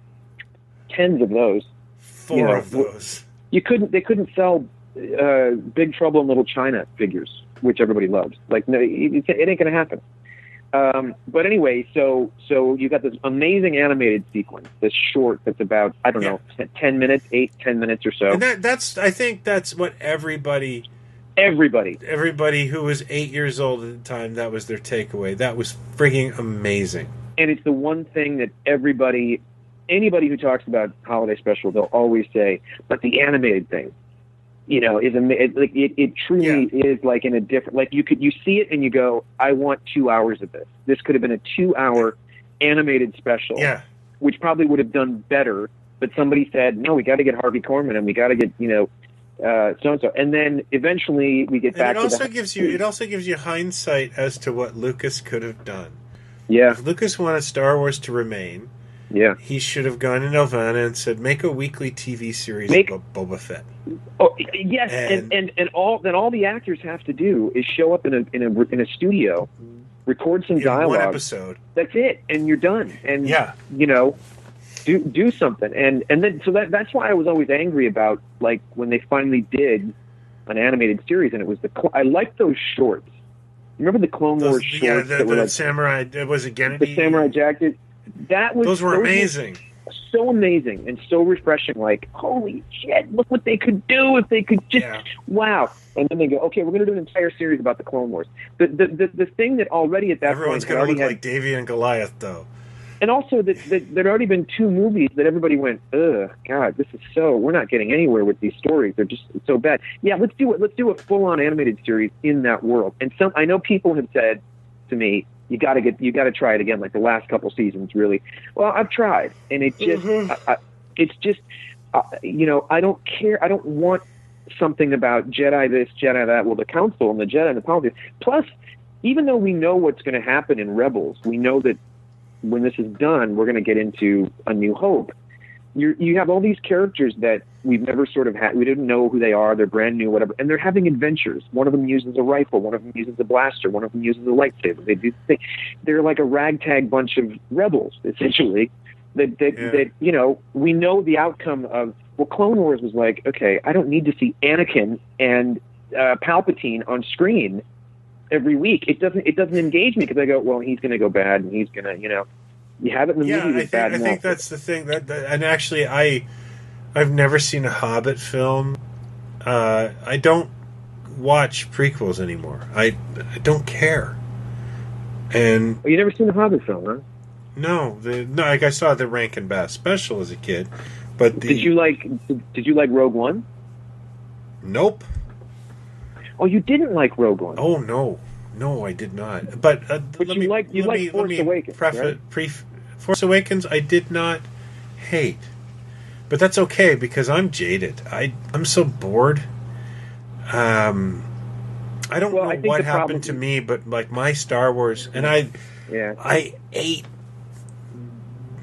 tens of those. Four of those. They couldn't sell Big Trouble in Little China figures, which everybody loves. Like, no, it ain't gonna happen. But anyway, so you got this amazing animated sequence, this short that's about, I don't know, 10 minutes or so. And I think that's what everybody who was 8 years old at the time, that was their takeaway. That was frigging amazing. And it's the one thing that anybody who talks about Holiday Special, they'll always say, but the animated thing, you know, it truly is like in a different, like you see it and you go, I want 2 hours of this. This could have been a 2-hour animated special, which probably would have done better. But somebody said, no, we got to get Harvey Korman and we got to get, you know, so and so. And then eventually we get back. It also gives you hindsight as to what Lucas could have done. Yeah, if Lucas wanted Star Wars to remain, he should have gone to Nelvana and said, make a weekly TV series about Boba Fett. Oh yes, and all the actors have to do is show up in a studio, record some dialogue. One episode. That's it, and you're done. And you know, do something. And then so that's why I was always angry about, like, when they finally did an animated series, and it was I liked those shorts. Remember the Clone Wars shorts? Yeah, the samurai. It was again the Samurai Jacket. Those were amazing. So amazing and so refreshing. Like, holy shit, look what they could do if they could just wow. And then they go, okay, we're going to do an entire series about the Clone Wars. The thing that already at that everyone's point going to look like Davy and Goliath, though. And also that there'd already been 2 movies that everybody went, ugh, God, this is we're not getting anywhere with these stories. They're just so bad. Yeah, let's do it. Let's do a full-on animated series in that world. And I know people have said to me, you got to try it again, like the last couple seasons, really. Well, I've tried, and it just, it's just, you know, I don't care. I don't want something about Jedi this, Jedi that. Well, the Council and the Jedi and the politics. Plus, even though we know what's going to happen in Rebels, we know that when this is done, we're going to get into A New Hope. You have all these characters that we've never sort of had. We didn't know who they are. They're brand new, whatever. And they're having adventures. One of them uses a rifle. One of them uses a blaster. One of them uses a lightsaber. They're like a ragtag bunch of rebels, essentially. That you know, we know the outcome of. Well, Clone Wars was like, okay, I don't need to see Anakin and Palpatine on screen every week. It doesn't engage me because I go, well, he's going to go bad and he's going to, you know. You have it in the movie. I think that's the thing. And actually, I've never seen a Hobbit film. I don't watch prequels anymore. I don't care. And you never seen a Hobbit film, huh? No. Like I saw the Rankin Bass special as a kid, but did you like Rogue One? Nope. Oh, you didn't like Rogue One? Oh no. No, I did not. But you like Force Awakens, right? Force Awakens, I did not hate, but that's okay because I'm jaded. I'm so bored. I don't know what happened to me, but like my Star Wars, and I ate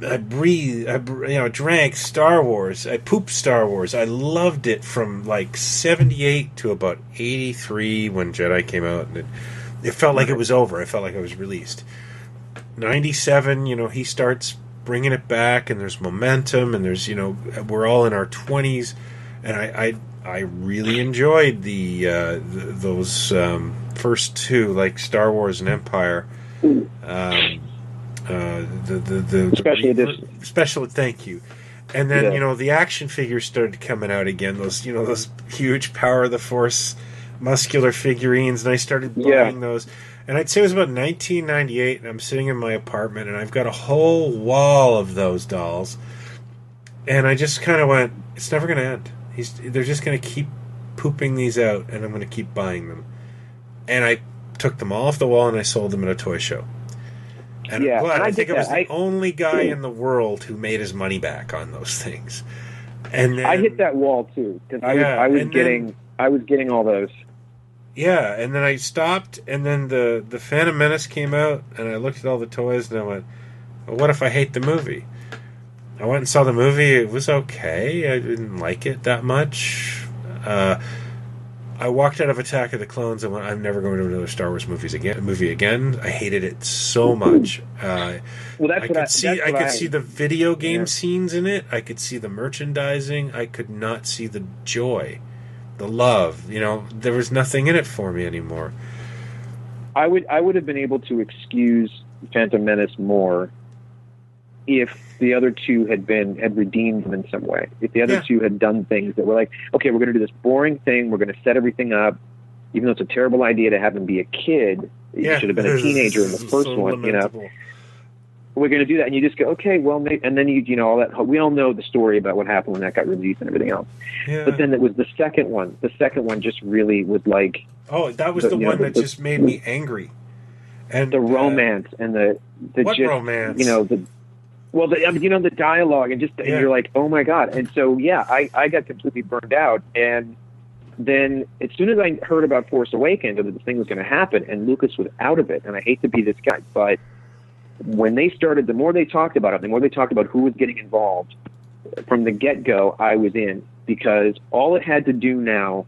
drank Star Wars. I pooped Star Wars. I loved it from like 78 to about 83 when Jedi came out, and it felt like it was over. I felt like I was released. 97, he starts bringing it back, and there's momentum, and there's, we're all in our 20s, and I really enjoyed those first two, like Star Wars and Empire. The special edition. Special, thank you. And then the action figures started coming out again. Those those huge Power of the Force muscular figurines, and I started buying those. And I'd say it was about 1998, and I'm sitting in my apartment, and I've got a whole wall of those dolls. And I just kind of went, it's never going to end. They're just going to keep pooping these out, and I'm going to keep buying them. And I took them all off the wall, and I sold them at a toy show. And I'm glad. I think I was the only guy in the world who made his money back on those things. And then, I hit that wall too, because I was getting all those. Yeah, and then I stopped, and then the Phantom Menace came out, and I looked at all the toys, and I went, well, what if I hate the movie? I went and saw the movie. It was okay. I didn't like it that much. I walked out of Attack of the Clones and went, I'm never going to another Star Wars movie again. I hated it so much. I could see the video game scenes in it. I could see the merchandising. I could not see the joy, the love. There was nothing in it for me anymore. I would have been able to excuse Phantom Menace more if the other two had redeemed them in some way. If the other two had done things that were like, okay, we're going to do this boring thing, we're going to set everything up, even though it's a terrible idea to have him be a kid. He should have been a teenager in the first one, lamentable. We're going to do that, and you just go, okay, well, maybe, and then all that. We all know the story about what happened when that got released and everything else. Yeah. But then it was the second one. The second one just really was like, that was the one that just made me angry. And the romance and the what just, romance? The dialogue and you're like, oh my God. And so, I got completely burned out. And then as soon as I heard about Force Awakens and that this thing was going to happen, and Lucas was out of it, and I hate to be this guy, but when they started, the more they talked about it, the more they talked about who was getting involved, from the get-go, I was in, because all it had to do now,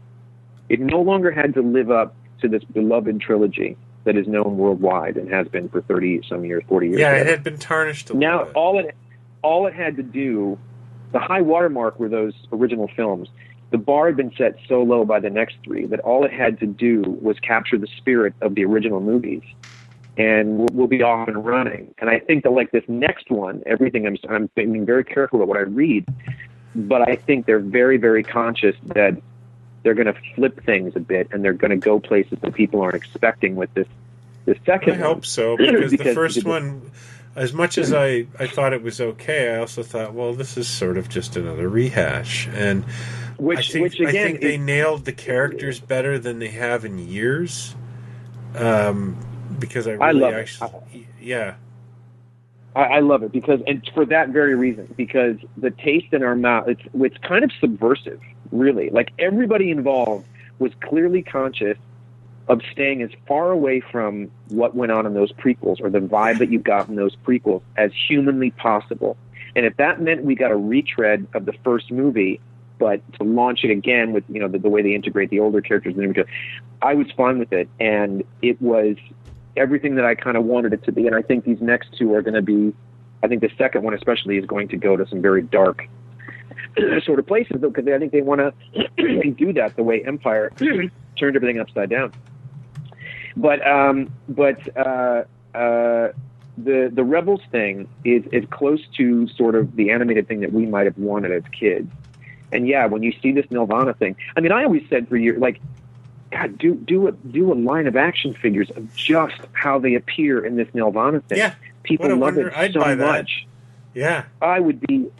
it no longer had to live up to this beloved trilogy that is known worldwide and has been for 30-some years, 40 years. Yeah, it had been tarnished a little bit. Now, all it had to do, the high watermark were those original films. The bar had been set so low by the next three that all it had to do was capture the spirit of the original movies, and we'll be off and running. And I think that, like this next one, everything, I'm being very careful about what I read, but I think they're very, very conscious that they're going to flip things a bit, and they're going to go places that people aren't expecting with this second one. I hope so, because the first one, as much as I thought it was okay, I also thought, well, this is sort of just another rehash. And I think they nailed the characters better than they have in years. Because I love it because, and for that very reason, because the taste in our mouth, it's kind of subversive, really. Like, everybody involved was clearly conscious of staying as far away from what went on in those prequels, or the vibe that you got in those prequels, as humanly possible. And if that meant we got a retread of the first movie, but to launch it again with the way they integrate the older characters, I was fine with it, and it was everything that I kind of wanted it to be. And I think these next two are going to be, I think the second one especially is going to go to some very dark sort of places, because I think they want to do that the way Empire turned everything upside down. But the Rebels thing is close to sort of the animated thing that we might have wanted as kids. And when you see this Nelvana thing, I mean, I always said for years, like, God, do a line of action figures of just how they appear in this Nelvana thing. Yeah, people love it so much. Yeah, I would be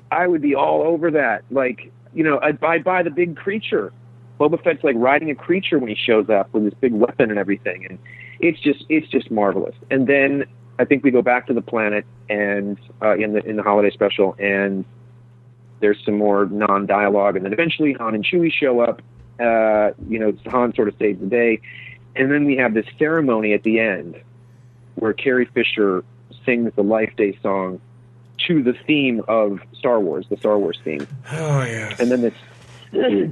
all over that. Like, I'd buy the big creature. Boba Fett's like riding a creature when he shows up with his big weapon and everything, and it's just marvelous. And then I think we go back to the planet and in the holiday special, and there's some more non-dialogue, and then eventually Han and Chewie show up. Han sort of saves the day, and then we have this ceremony at the end where Carrie Fisher sings the Life Day song to the theme of Star Wars, the Star Wars theme. Oh, yes. And then this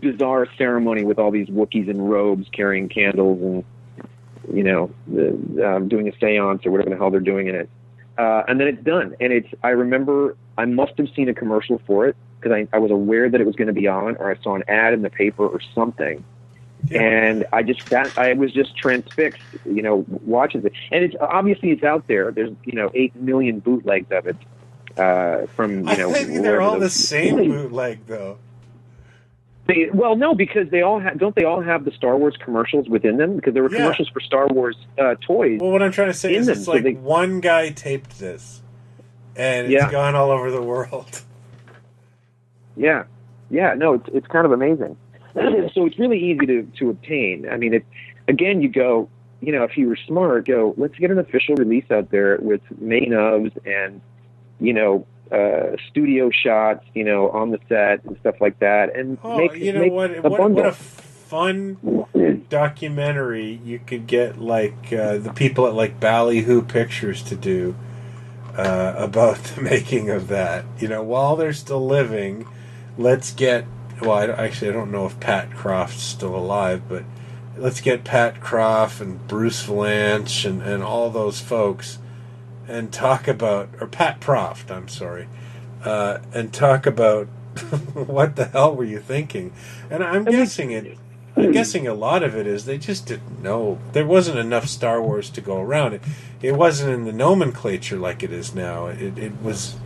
bizarre ceremony with all these Wookiees in robes carrying candles and, doing a seance or whatever the hell they're doing in it. And then it's done. And I remember I must have seen a commercial for it because I was aware that it was going to be on, or I saw an ad in the paper or something. Yeah. And I was just transfixed, watching it. And it's obviously it's out there. There's 8 million bootlegs of it. From I think they're all the same bootleg though. No, because they all don't they all have the Star Wars commercials within them? Because there were commercials for Star Wars toys. Well, what I'm trying to say is it's like one guy taped this, and it's gone all over the world. Yeah, no, it's kind of amazing. So it's really easy to obtain. I mean, again, you go, if you were smart, let's get an official release out there with making ofs and, studio shots, on the set and stuff like that. And what a fun documentary you could get, like, the people at, like, Ballyhoo Pictures to do about the making of that. While they're still living, let's get... Well, I don't know if Pat Croft's still alive, but let's get Pat Croft and Bruce Valanche and all those folks and talk about... Or Pat Proft, I'm sorry. And talk about what the hell were you thinking? And I'm guessing a lot of it is they just didn't know. There wasn't enough Star Wars to go around. It wasn't in the nomenclature like it is now. It was,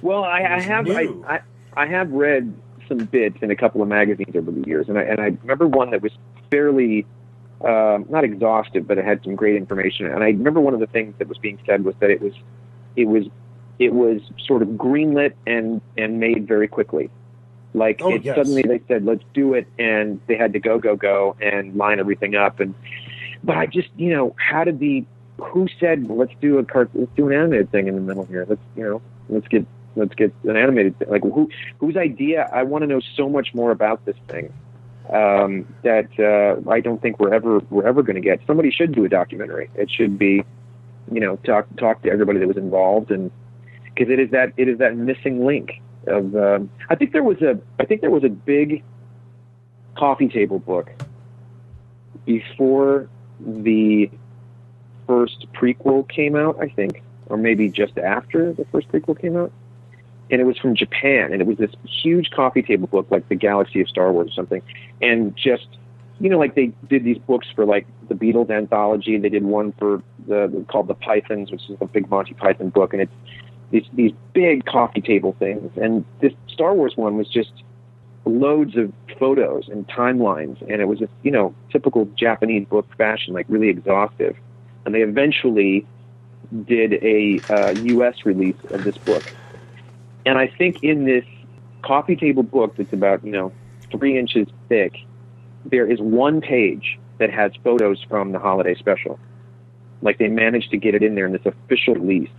Well, I have read some bits in a couple of magazines over the years, and I remember one that was fairly not exhaustive, but it had some great information. And I remember one of the things that was being said was that it was sort of greenlit and made very quickly. Like suddenly they said, let's do it, and they had to go and line everything up. But I just, who said, well, let's do an animated thing in the middle here. Let's get an animated thing. Like whose idea? I want to know so much more about this thing that I don't think we're ever going to get. Somebody should do a documentary. It should be, talk to everybody that was involved, and because it is that missing link of. I think there was a big coffee table book before the first prequel came out, I think, or maybe just after the first prequel came out. And it was from Japan, and it was this huge coffee table book, like the Galaxy of Star Wars or something. And just, like they did these books for like the Beatles anthology. They did one for called The Pythons, which is a big Monty Python book. And it's these big coffee table things. And this Star Wars one was just loads of photos and timelines. And it was a, typical Japanese book fashion, like really exhaustive. And they eventually did a U.S. release of this book. And I think in this coffee table book that's about, 3 inches thick, there is one page that has photos from the holiday special. Like they managed to get it in there in this official release.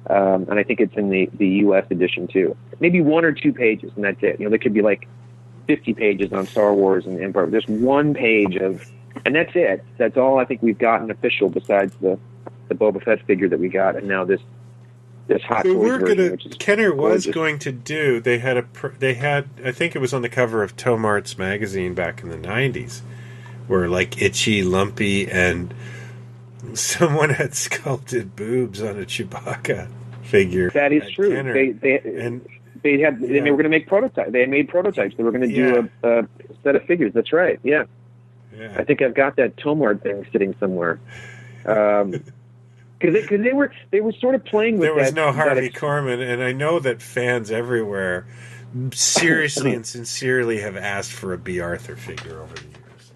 And I think it's in the U.S. edition too. Maybe 1 or 2 pages, and that's it. There could be like 50 pages on Star Wars and Empire. There's one page and that's it. That's all I think we've gotten official besides the Boba Fett figure that we got, and now this Hot Toys version, Kenner was going to do. They had I think it was on the cover of Tomart's magazine back in the 90s, where like Itchy, Lumpy, and someone had sculpted boobs on a Chewbacca figure. That is true. Kenner. They were going to make prototypes. They had made prototypes. They were going to do a set of figures. That's right. Yeah. I think I've got that Tomart thing sitting somewhere. Because they were sort of playing with. There was no Harvey Korman, and I know that fans everywhere seriously and sincerely have asked for a B. Arthur figure over the years.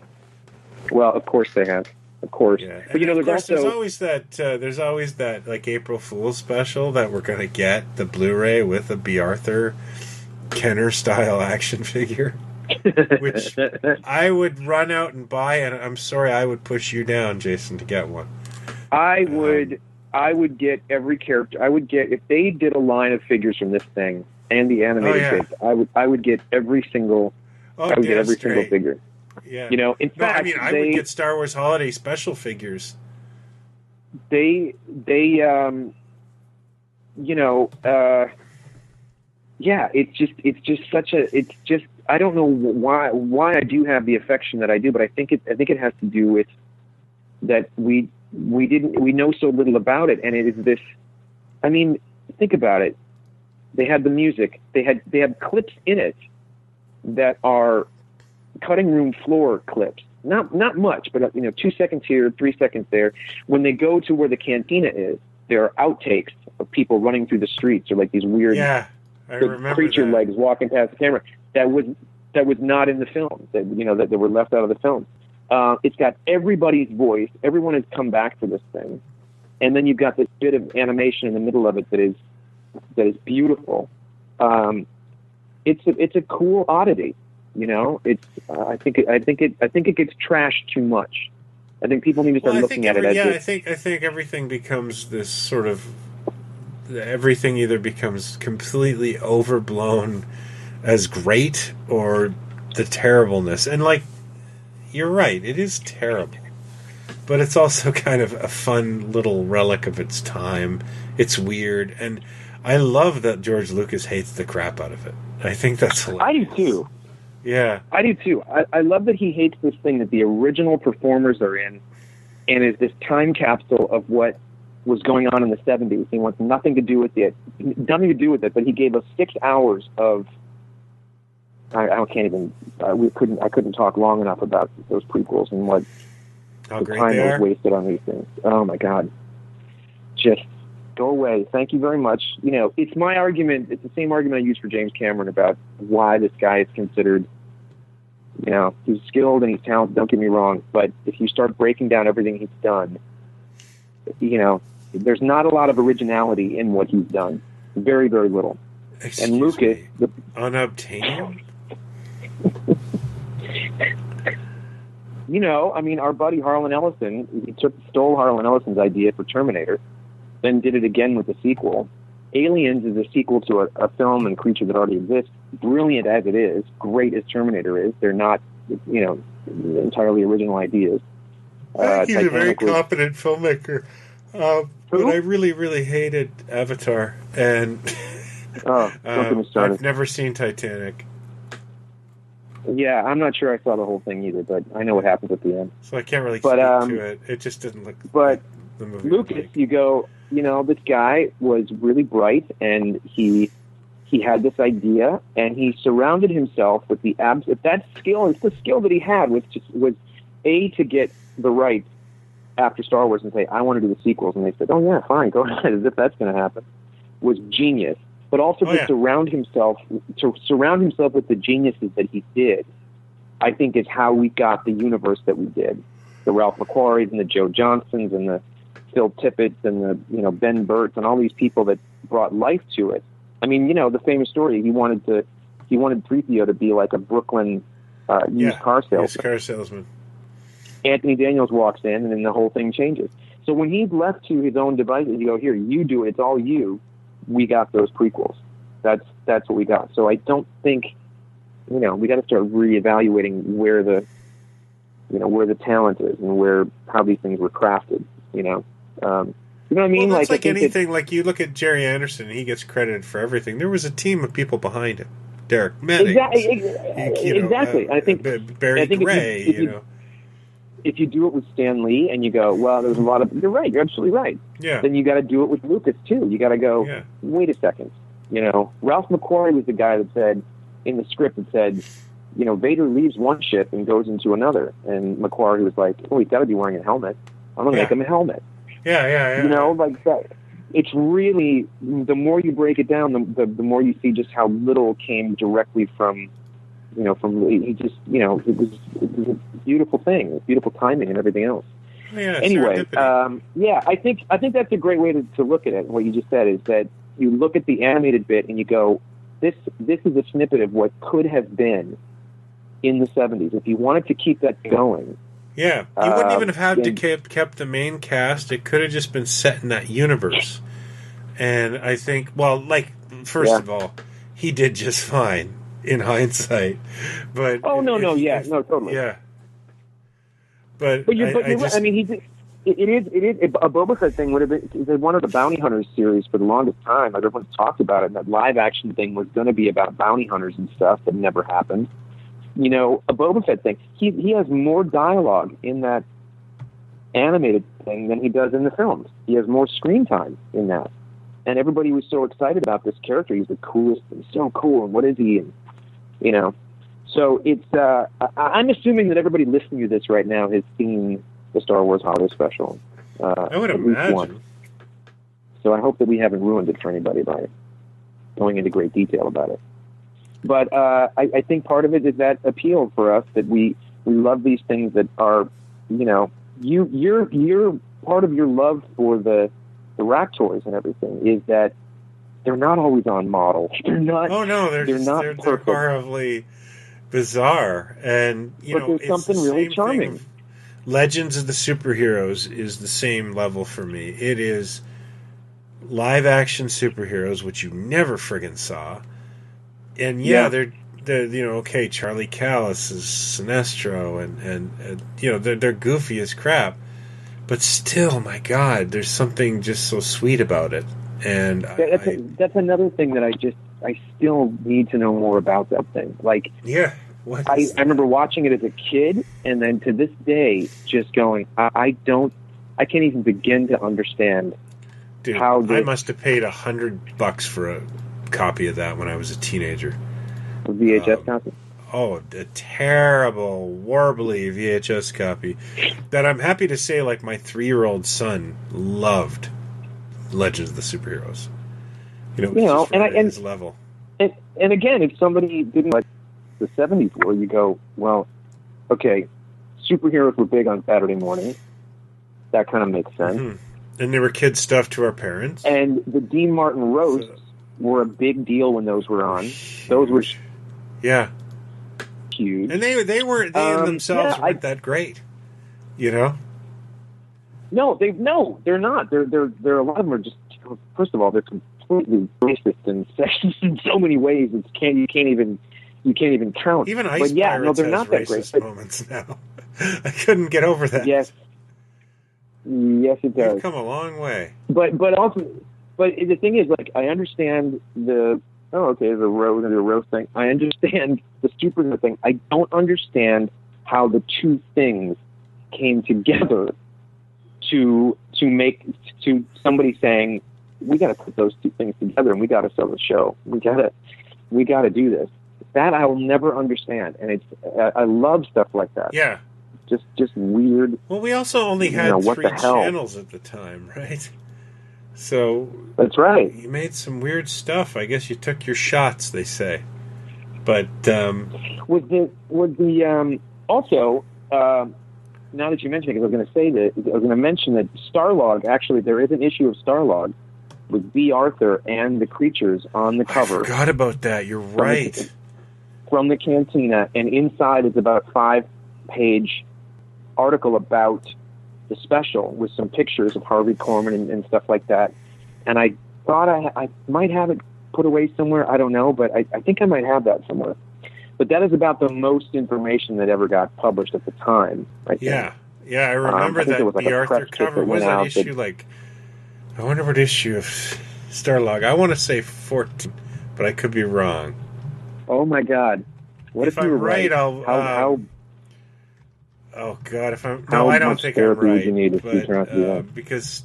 Well, of course they have. Of course, but there's always that like April Fool's special that we're gonna get the Blu-ray with a B. Arthur Kenner style action figure, which I would run out and buy, and I'm sorry I would push you down, Jason, to get one. I would get every character. I would get, if they did a line of figures from this thing and the animated bits, I would get every single. Get every single figure. Yeah. In fact, I would get Star Wars Holiday Special figures. They I don't know why I do have the affection that I do, but I think it has to do with that we know so little about it, and it is this. I mean, think about it. They had the music. They have clips in it that are cutting room floor clips. Not much, but 2 seconds here, 3 seconds there. When they go to where the cantina is, there are outtakes of people running through the streets, or like these weird creature legs walking past the camera. That was not in the film. That were left out of the film. It's got everybody's voice. Everyone has come back for this thing, and then you've got this bit of animation in the middle of it that is beautiful. It's a cool oddity. I think it gets trashed too much. I think people need to start looking at it as I think everything becomes this sort of. Everything either becomes completely overblown as great or the terribleness. And you're right, it is terrible. But it's also kind of a fun little relic of its time. It's weird. And I love that George Lucas hates the crap out of it. I think that's hilarious. I do too. Yeah. I do too. I love that he hates this thing that the original performers are in, and is this time capsule of what was going on in the 70s. He wants nothing to do with it, but he gave us 6 hours of, I couldn't talk long enough about those prequels and what how the great time they was are. wasted on these things. Oh my God. Just go away. Thank you very much. It's my argument. It's the same argument I use for James Cameron about why this guy is considered, he's skilled and he's talented, don't get me wrong, but if you start breaking down everything he's done, there's not a lot of originality in what he's done. Very, very little. Excuse and Lucas, me. Unobtainium? our buddy Harlan Ellison, he stole Harlan Ellison's idea for Terminator, then did it again with the sequel. Aliens is a sequel to a film and creature that already exists. Brilliant as it is, great as Terminator is. They're not, entirely original ideas. He's a very competent filmmaker. But I really, really hated Avatar, and don't get me started. I've never seen Titanic. Yeah, I'm not sure I saw the whole thing either, but I know what happens at the end. So I can't really speak to it. It just didn't look like the movie. Lucas, you go, this guy was really bright, and he had this idea, and he surrounded himself with that skill. It's the skill that he had was to get the rights after Star Wars and say, I want to do the sequels. And they said, oh, yeah, fine, go ahead, as if that's going to happen, was genius. But also surround himself with the geniuses that he did, I think is how we got the universe that we did. The Ralph McQuarries and the Joe Johnsons and the Phil Tippett's and the Ben Burt's and all these people that brought life to it. I mean, the famous story, he wanted 3PO to be like a Brooklyn used car salesman. Anthony Daniels walks in, and then the whole thing changes. So when he's left to his own devices, you go, here, you do it. It's all you. We got those prequels. That's what we got. So I don't think, we got to start reevaluating where the talent is and how these things were crafted. You know what I mean? Well, that's like anything. Like you look at Jerry Anderson, he gets credited for everything. There was a team of people behind him. Derek Meddings. Exactly. I think Barry Gray. If you do it with Stan Lee and you go, well, there's a lot of... You're right. You're absolutely right. Yeah. Then you got to do it with Lucas, too. You got to go, wait a second. Ralph McQuarrie was the guy that said, in the script, it said, Vader leaves one ship and goes into another. And McQuarrie was like, oh, he's got to be wearing a helmet. I'm going to make him a helmet. Yeah. Like that. It's really... The more you break it down, the more you see just how little came directly from... he just, it was a beautiful thing. It was beautiful timing and everything else. Yeah, anyway, I think that's a great way to look at it. What you just said is that you look at the animated bit and you go, this is a snippet of what could have been in the 70s. If you wanted to keep that going. Yeah, you wouldn't even have had to kept the main cast. It could have just been set in that universe. And I think, first of all, he did just fine. In hindsight, but totally. Yeah, but you're right. I mean, A Boba Fett thing would have been one of the Bounty Hunters series for the longest time. Everyone's talked about it. And that live action thing was going to be about bounty hunters and stuff that never happened. You know, a Boba Fett thing. He has more dialogue in that animated thing than he does in the films. He has more screen time in that. And everybody was so excited about this character. He's the coolest. He's so cool. And what is he? And, you know, so it's, I'm assuming that everybody listening to this right now has seen the Star Wars Holiday Special. I would imagine. So I hope that we haven't ruined it for anybody by going into great detail about it. But I think part of it is that appeal for us that we love these things that are, you know, you're part of your love for the rack toys and everything is that they're not always on model. They're not. Oh no, they're horribly bizarre, and you know, there's something really charming. Legends of the Superheroes is the same level for me. It is live action superheroes, which you never friggin' saw. And they're you know, okay, Charlie Callis is Sinestro, and you know, they're goofy as crap, but still, my God, there's something just so sweet about it. And that's another thing that I still need to know more about that thing. Like, I remember watching it as a kid, and then to this day, just going, I can't even begin to understand. Dude, I must have paid $100 for a copy of that when I was a teenager. A VHS copy? Oh, a terrible, warbly VHS copy that I'm happy to say, like, my 3-year-old son loved Legends of the Superheroes. You know, and his level. And again, if somebody didn't like the 70s were, you go, well, okay, superheroes were big on Saturday morning. That kind of makes sense. Mm-hmm. And they were kid stuff to our parents. And the Dean Martin roasts were a big deal when those were on. Those were huge. And they in themselves weren't that great. You know? No, they're not. They're a lot of them are just, first of all, they're completely racist and sexist in so many ways. You can't even count. Even Ice Pirates they're has not that racist great. moments now. I couldn't get over that. Yes, it does. We've come a long way. But the thing is, like, I understand the roast thing. I understand the superhero thing. I don't understand how the two things came together to somebody saying, we got to put those two things together and we got to sell the show. We got to do this. That I will never understand, and I love stuff like that. Yeah, just weird. Well, we also only had 3 channels at the time, right? So that's right. You made some weird stuff. I guess you took your shots, they say. But also now that you mention it, because I was going to say that I was going to mention that Starlog. Actually, there is an issue of Starlog with B. Arthur and the creatures on the cover. I forgot about that. You're right. From the Cantina, and inside is about a 5-page article about the special with some pictures of Harvey Korman and stuff like that. And I thought I might have it put away somewhere. I don't know, but I think I might have that somewhere. But that is about the most information that ever got published at the time. Yeah, I remember that B. Arthur cover was an issue I wonder what issue of Starlog. I want to say 14, but I could be wrong. Oh my God! What if you were right? I'll. Oh God! If I'm no, I don't think I'm right. You need but, because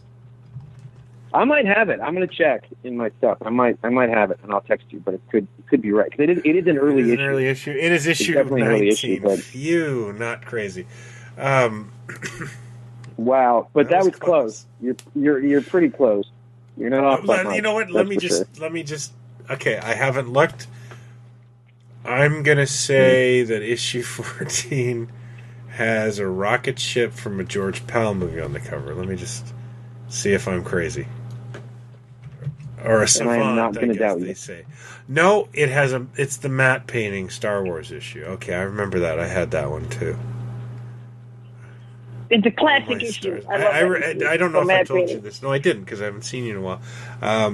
I might have it. I'm going to check in my stuff. I might have it, and I'll text you. But it could be right because it is an early issue. It is issue 19. Early issue, but Phew, not crazy. Wow, but that was close. You're pretty close. You're not off by much. You know what? Let me just. Okay, I haven't looked. I'm gonna say that issue 14 has a rocket ship from a George Pal movie on the cover. Let me just see if I'm crazy. Or a savant, I guess they say. No, it has it's the matte painting Star Wars issue. Okay, I remember that. I had that one too. It's a classic issue. I don't know if I told you this. No, I didn't because I haven't seen you in a while. I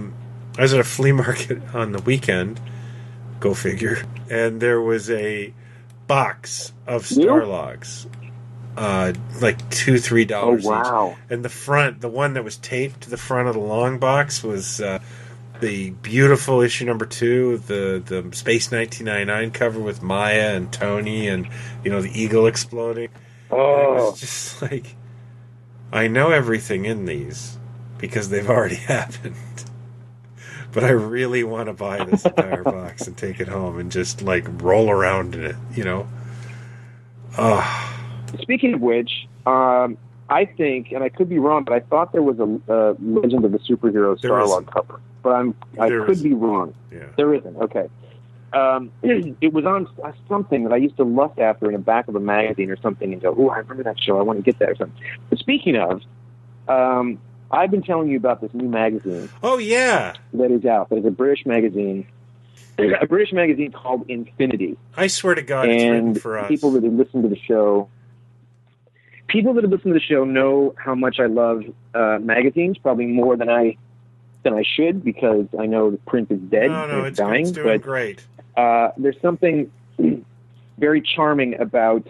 was at a flea market on the weekend. Go figure. And there was a box of Starlogs. like $2-3 Oh, wow. each. And the front, the one that was taped to the front of the long box was the beautiful issue number 2, the Space 1999 cover with Maya and Tony and, the eagle exploding. Oh. And it was just like, I know everything in these because they've already happened. But I really want to buy this entire box and take it home and just, like, roll around in it, Speaking of which, I think, and I could be wrong, but I thought there was a Legend of the Superhero Starlog cover. But I could be wrong. Yeah. There isn't. Okay. It was on something that I used to lust after in the back of a magazine or something and go, oh, I remember that show. I want to get that or something. But speaking of, I've been telling you about this new magazine. Oh, yeah. That is out. That is a British magazine. A British magazine called Infinity. I swear to God, it's written for us. People that have listened to the show know how much I love magazines, probably more than I should, because I know the print is dead. No, it's dying. It's doing great. There's something very charming about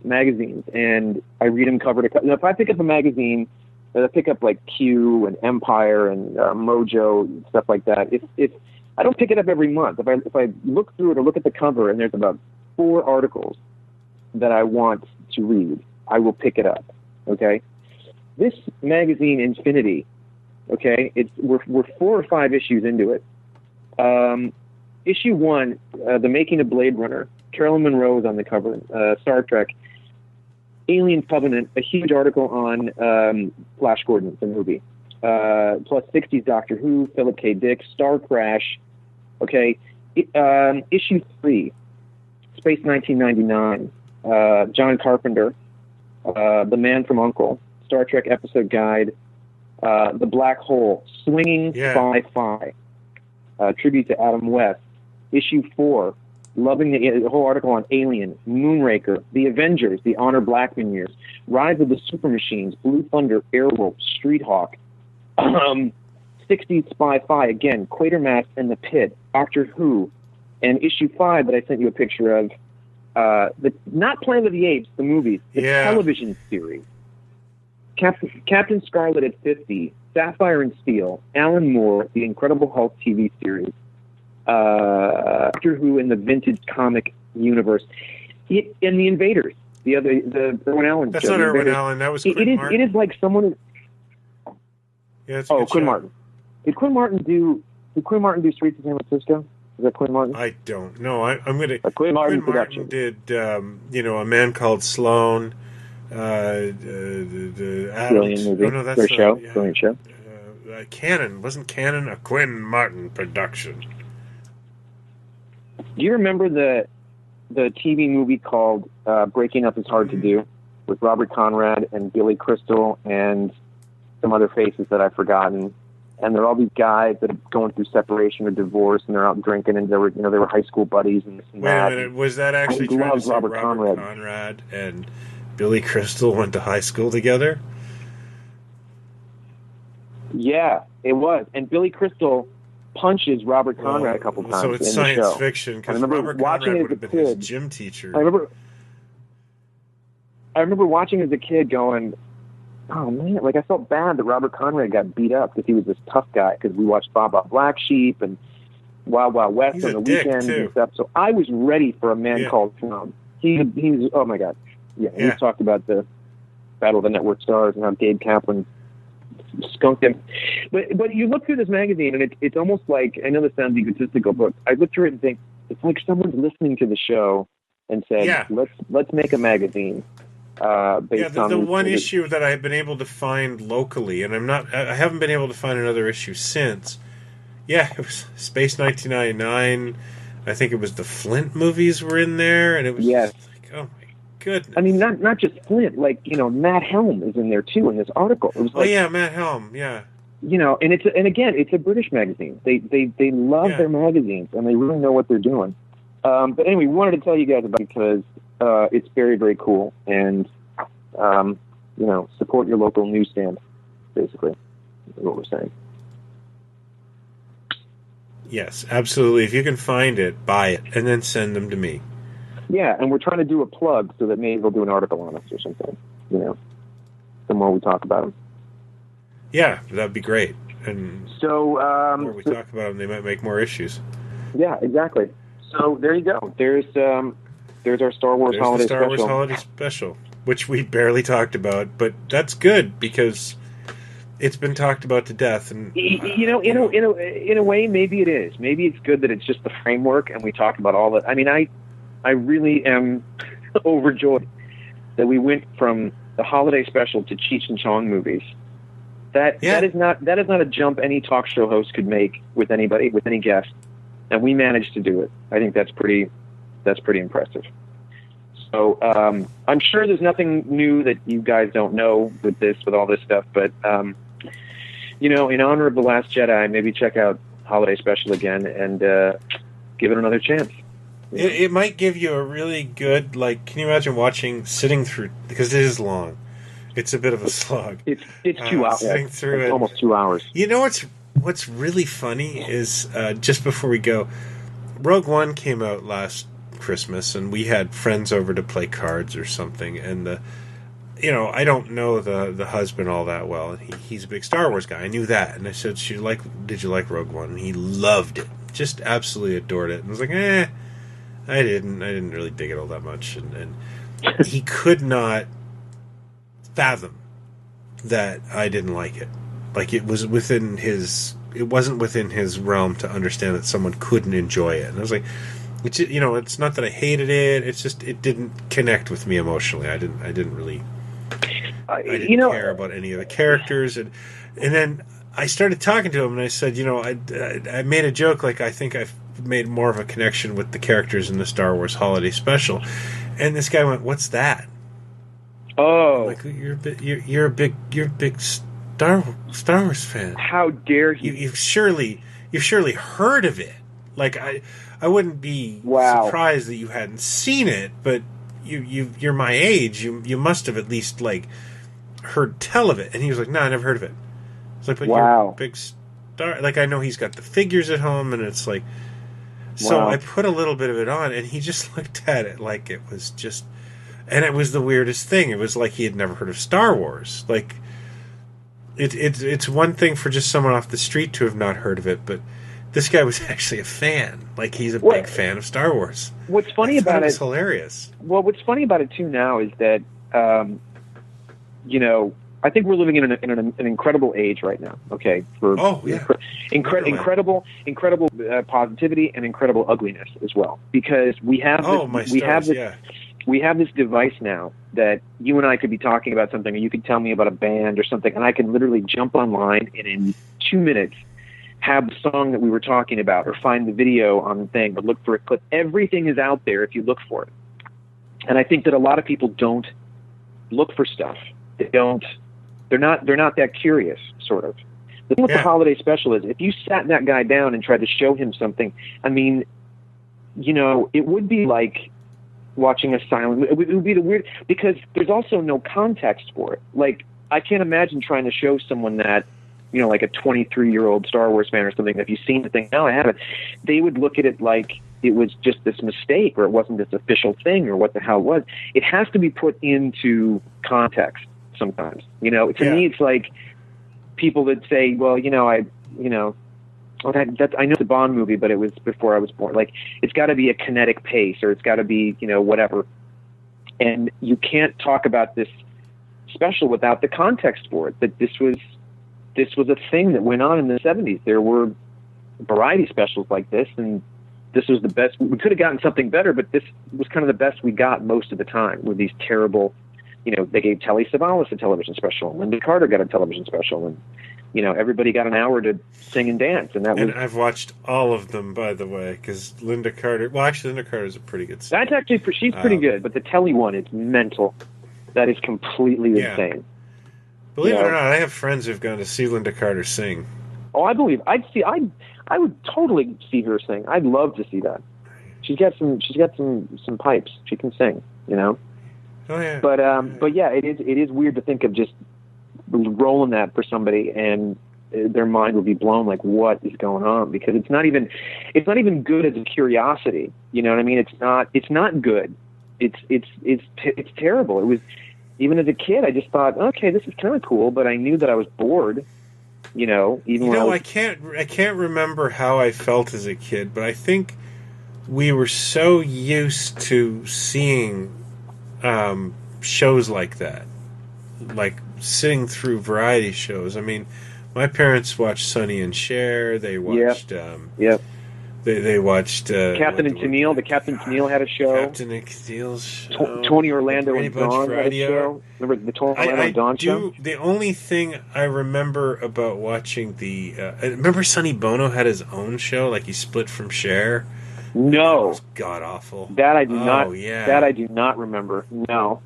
magazines, and I read them cover to cover. If I pick up a magazine, I pick up like Q and Empire and Mojo and stuff like that. If I don't pick it up every month. If I look through it or look at the cover and there's about 4 articles that I want to read, I will pick it up. Okay, this magazine Infinity. Okay, we're 4 or 5 issues into it. Issue 1, The Making of Blade Runner. Carolyn Monroe is on the cover. Star Trek. Alien Covenant, a huge article on Flash Gordon, the movie. Plus 60s Doctor Who, Philip K. Dick, Star Crash. Okay, issue 3, Space 1999. John Carpenter, The Man from U.N.C.L.E., Star Trek Episode Guide. The Black Hole, Swinging Spy-Fi, tribute to Adam West. Issue 4, loving the whole article on Alien, Moonraker, The Avengers, The Honor Blackman Years, Rise of the Super Machines, Blue Thunder, Airwolf, Street Hawk, 60s Spy-Fi, again, Quatermass and the Pit, Doctor Who, and issue 5 that I sent you a picture of, not Planet of the Apes, the movies, the television series. Captain Scarlet at 50, Sapphire and Steel, Alan Moore, The Incredible Hulk TV series, Doctor Who in the vintage comic universe, and The Invaders, the Irwin Allen. That's not Irwin Allen. That was Quinn Martin. It is like someone. Yeah, it's a good Quinn show. Martin. Did Quinn Martin do Streets of San Francisco? Is that Quinn Martin? I don't know. I'm gonna. Quinn Martin did A Man Called Sloane. Brilliant movie. Oh, no, that's Brilliant show. Cannon. Wasn't Cannon a Quinn Martin production? Do you remember the TV movie called Breaking Up is Hard to Do, with Robert Conrad and Billy Crystal and some other faces that I've forgotten? And they're all these guys that are going through separation or divorce, and they're out drinking, and they were high school buddies and this and that. Wait a minute, was that actually trying to say Robert Conrad and Billy Crystal went to high school together? Yeah, it was. And Billy Crystal punches Robert Conrad a couple times. So it's in science the show. fiction, because Robert Conrad would have been his gym teacher. I remember watching as a kid going, oh man, like I felt bad that Robert Conrad got beat up because he was this tough guy, because we watched Bob Black Sheep and Wild Wild West on the weekends and stuff. So I was ready for A Man Called Sloane. He's oh my God. Yeah, we talked about the Battle of the Network Stars and how Gabe Kaplan skunked him. But you look through this magazine, and it's almost like, I know this sounds egotistical, but I look through it and think, it's like someone's listening to the show and said, let's make a magazine based on the one issue that I've been able to find locally, and I haven't been able to find another issue since. Yeah, it was Space 1999. I think it was the Flint movies were in there, and it was just like, oh my goodness. I mean, not just Flint, like, Matt Helm is in there too in this article. It was like, Matt Helm, yeah. And again, it's a British magazine. They love their magazines, and they really know what they're doing. But anyway, we wanted to tell you guys about it because it's very, very cool, and support your local newsstand, basically, is what we're saying. Yes, absolutely. If you can find it, buy it, and then send them to me. Yeah, and we're trying to do a plug so that maybe they'll do an article on us or something. The more we talk about them. Yeah, that'd be great. And so the more we talk about them, they might make more issues. Yeah, exactly. So there you go. There's our Star Wars holiday special. Wars holiday special, which we barely talked about, but that's good because it's been talked about to death. And in a way, maybe it is. Maybe it's good that it's just the framework, and we talk about all that. I mean, I really am overjoyed that we went from the holiday special to Cheech and Chong movies. That is not a jump any talk show host could make with anybody, with any guest, and we managed to do it. I think that's pretty impressive. So I'm sure there's nothing new that you guys don't know with all this stuff, but in honor of The Last Jedi, maybe check out Holiday Special again and give it another chance. It might give you a really good, can you imagine sitting through, because it is long. It's a bit of a slog. It's 2 hours. Sitting through it's almost 2 hours. You know what's really funny is, just before we go, Rogue One came out last Christmas, and we had friends over to play cards or something, and I don't know the husband all that well, and he's a big Star Wars guy. I knew that, and I said, did you like Rogue One? And he loved it, just absolutely adored it. And I was like, I didn't really dig it all that much, and he could not fathom that I didn't like it. Like, it wasn't within his realm to understand that someone couldn't enjoy it. And I was like, it's not that I hated it. It's just it didn't connect with me emotionally. I didn't really care about any of the characters. And then I started talking to him, and I said, I made a joke, like, I think I've made more of a connection with the characters in the Star Wars Holiday Special. And this guy went, "What's that?" Oh, like, you're a big Star Wars fan. How dare you? You've surely heard of it. Like, I wouldn't be surprised that you hadn't seen it, but you're my age. You must have at least heard tell of it. And he was like, "No, I never heard of it." It's like, "But you're a big star." Like, I know he's got the figures at home, and it's like, so I put a little bit of it on, and he just looked at it like it was just. And it was the weirdest thing. It was like he had never heard of Star Wars. Like, it's one thing for just someone off the street to have not heard of it, but this guy was actually a fan. Like, he's a big fan of Star Wars. What's funny about it? It's hilarious. Well, what's funny about it too now is that, I think we're living in an incredible age right now. Okay, incredible positivity and incredible ugliness as well, because we have we have this device now that you and I could be talking about something, or you could tell me about a band or something, and I can literally jump online and in 2 minutes have the song that we were talking about, or find the video on the thing, or look for a clip. Everything is out there if you look for it. And I think that a lot of people don't look for stuff. They're not that curious, sort of. The thing with the holiday special is, if you sat that guy down and tried to show him something, I mean, it would be like watching a silent. It would be the weird, because there's also no context for it. Like, I can't imagine trying to show someone that, like a 23-year-old Star Wars fan or something. If you've seen the thing, no, I haven't. They would look at it like it was just this mistake, or it wasn't this official thing, or what the hell it was. It has to be put into context sometimes. To me, it's like people that say, "Well, I know it's a Bond movie, but it was before I was born." Like, it's got to be a kinetic pace, or it's got to be, whatever. And you can't talk about this special without the context for it. That this was a thing that went on in the 70s. There were variety specials like this, and this was the best. We could have gotten something better, but this was kind of the best we got most of the time, with these terrible, they gave Telly Savalas a television special, and Linda Carter got a television special, and everybody got an hour to sing and dance, and that was. And I've watched all of them, by the way, because Linda Carter. Well, actually, Linda Carter is a pretty good singer. That's actually she's pretty good, but the Telly one is mental. That is completely insane. Believe it or not, I have friends who've gone to see Linda Carter sing. Oh, I believe. I would totally see her sing. I'd love to see that. She's got some pipes. She can sing. Oh yeah. But yeah, it is weird to think of just rolling that for somebody and their mind would be blown, like, what is going on? Because it's not even good as a curiosity. You know what I mean? It's not good. It's terrible. It was, even as a kid, I just thought, okay, this is kind of cool, but I knew that I was bored. You know, I can't remember how I felt as a kid, but I think we were so used to seeing shows like that, like sitting through variety shows. I mean, my parents watched Sonny and Cher. They watched. They watched Captain and Tennille. The Captain Tennille had a show. Captain and Tennille's show. Tony Orlando and Dawn had a show. Remember the Tony Orlando and Dawn show? The only thing I remember about watching remember Sonny Bono had his own show, like he split from Cher. No, it was god awful. That I do not. Yeah. That I do not remember. No.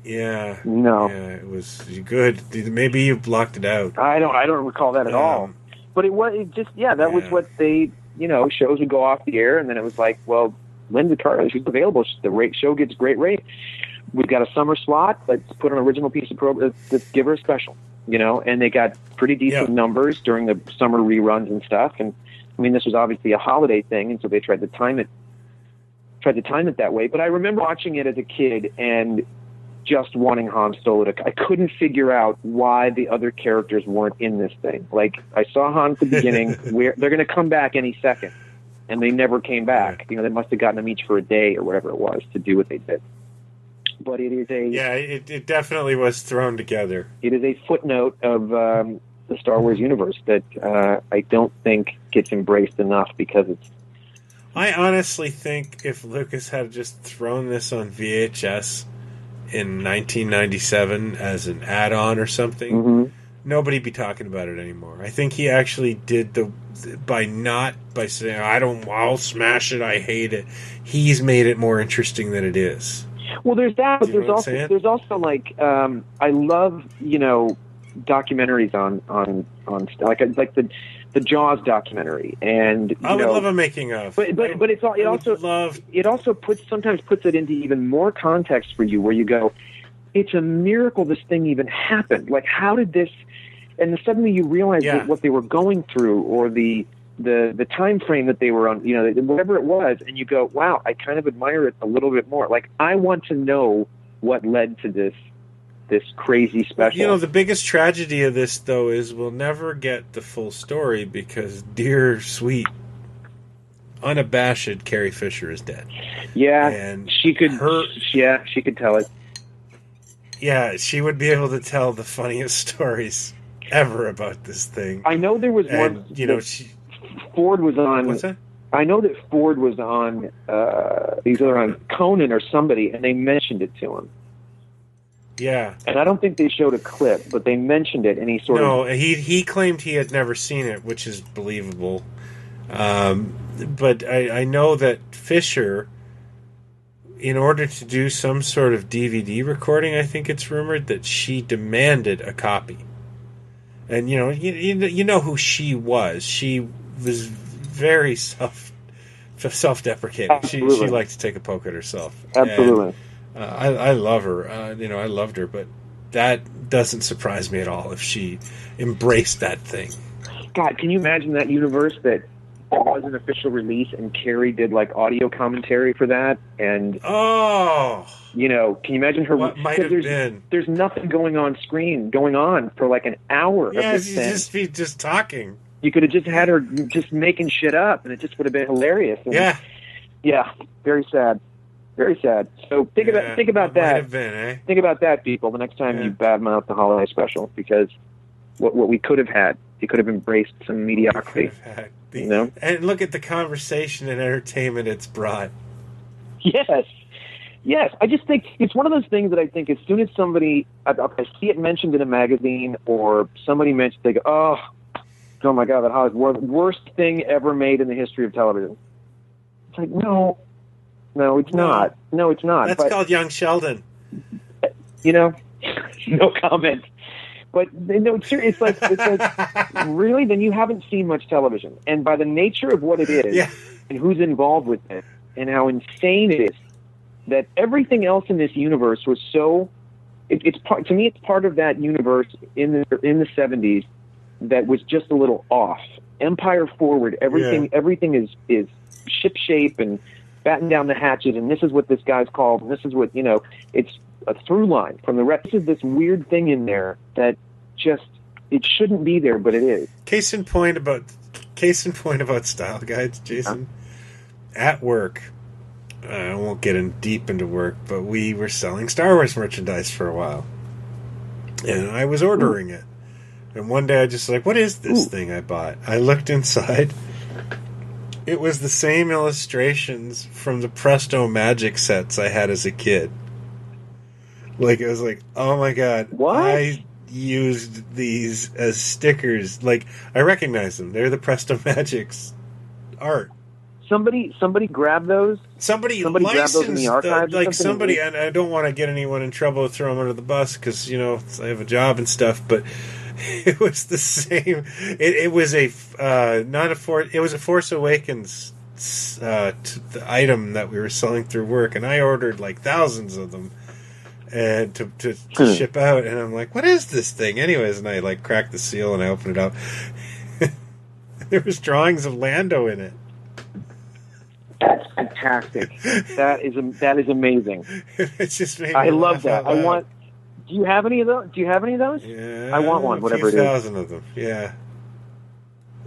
Yeah. No. Yeah, it was good. Maybe you blocked it out. I don't recall that at all. But it was that was what they. You know, shows would go off the air, and then it was like, well, Linda Carter, she's available. The show gets great rate. We've got a summer slot. Let's put an original piece of program. Let's give her a special. You know, and they got pretty decent numbers during the summer reruns and stuff. And I mean, this was obviously a holiday thing, and so they tried to time it that way. But I remember watching it as a kid and just wanting Han Solo I couldn't figure out why the other characters weren't in this thing. Like, I saw Han at the beginning, where they're going to come back any second, and they never came back. You know, they must have gotten them each for a day or whatever it was to do what they did. But it is it definitely was thrown together. It is a footnote of the Star Wars universe that I don't think gets embraced enough, because it's. I honestly think if Lucas had just thrown this on VHS in 1997 as an add-on or something, nobody'd be talking about it anymore. I think he actually did by saying, I'll smash it, I hate it. He's made it more interesting than it is. Well, there's that, but there's also like, I love, you know, documentaries on like the Jaws documentary, and I would love a making of. But it also sometimes puts it into even more context for you, where you go, it's a miracle this thing even happened. Like, how did this? And then suddenly you realize what they were going through, or the time frame that they were on, you know, whatever it was, and you go, wow, I kind of admire it a little bit more. Like, I want to know what led to this crazy special. You know, the biggest tragedy of this, though, is we'll never get the full story, because dear, sweet, unabashed Carrie Fisher is dead. Yeah, and she could tell it. Yeah, she would be able to tell the funniest stories ever about this thing. I know there was one. You know, Ford was on. What's that? I know that Ford was on. Either on Conan or somebody, and they mentioned it to him. Yeah. And I don't think they showed a clip, but they mentioned it, and he he claimed he had never seen it, which is believable. But I know that Fisher, in order to do some sort of DVD recording, I think it's rumored that she demanded a copy. And, you know, you know who she was. She was very self-deprecating. She liked to take a poke at herself. Absolutely. And, I love her. You know, I loved her, but that doesn't surprise me at all if she embraced that thing. God, can you imagine that universe that was an official release and Carrie did like audio commentary for that? And you know, can you imagine her? What might have been? There's nothing going on for like an hour. Yeah, she'd just talking. You could have just had her just making shit up, and it just would have been hilarious. And yeah, very sad. Very sad. So think about that. Might have been, eh? Think about that, people. The next time you badmouth the holiday special, because what we could have had, you could have embraced some mediocrity. You know? And look at the conversation and entertainment it's brought. Yes. I just think it's one of those things that I think as soon as somebody I see it mentioned in a magazine, or somebody mentioned, they go, oh my God, that Hollywood worst thing ever made in the history of television. It's like, no, it's not. No, it's not. That's called Young Sheldon. You know, no comment. But no, it's like really, then you haven't seen much television. And by the nature of what it is, and who's involved with it, and how insane it is, that everything else in this universe was so. It's part of that universe in the 70s that was just a little off. Empire Forward, everything is ship shape and batten down the hatches, and this is what this guy's called, and this is what, it's a through line from the rest. This is this weird thing in there that just, it shouldn't be there, but it is. Case in point about style guides, Jason. At work, I won't get in deep into work, but we were selling Star Wars merchandise for a while, and I was ordering it. And one day I just like, what is this thing I bought? I looked inside. It was the same illustrations from the Presto Magic sets I had as a kid. Like, it was like, oh my god, what? I used these as stickers. Like, I recognize them. They're the Presto Magic's art. Somebody grabbed those? Somebody grabbed those in the archives? And I don't want to get anyone in trouble, throw them under the bus, because, I have a job and stuff, but it was the same. It was a Force Awakens the item that we were selling through work, and I ordered like thousands of them and to ship out, and I'm like, what is this thing anyways? And I like cracked the seal and I opened it up. There was drawings of Lando in it. That's fantastic. That is amazing. It's just made me I love laugh that. out loud. Do you have any of those? Yeah, I want one, whatever it is. 1,000 of them. Yeah.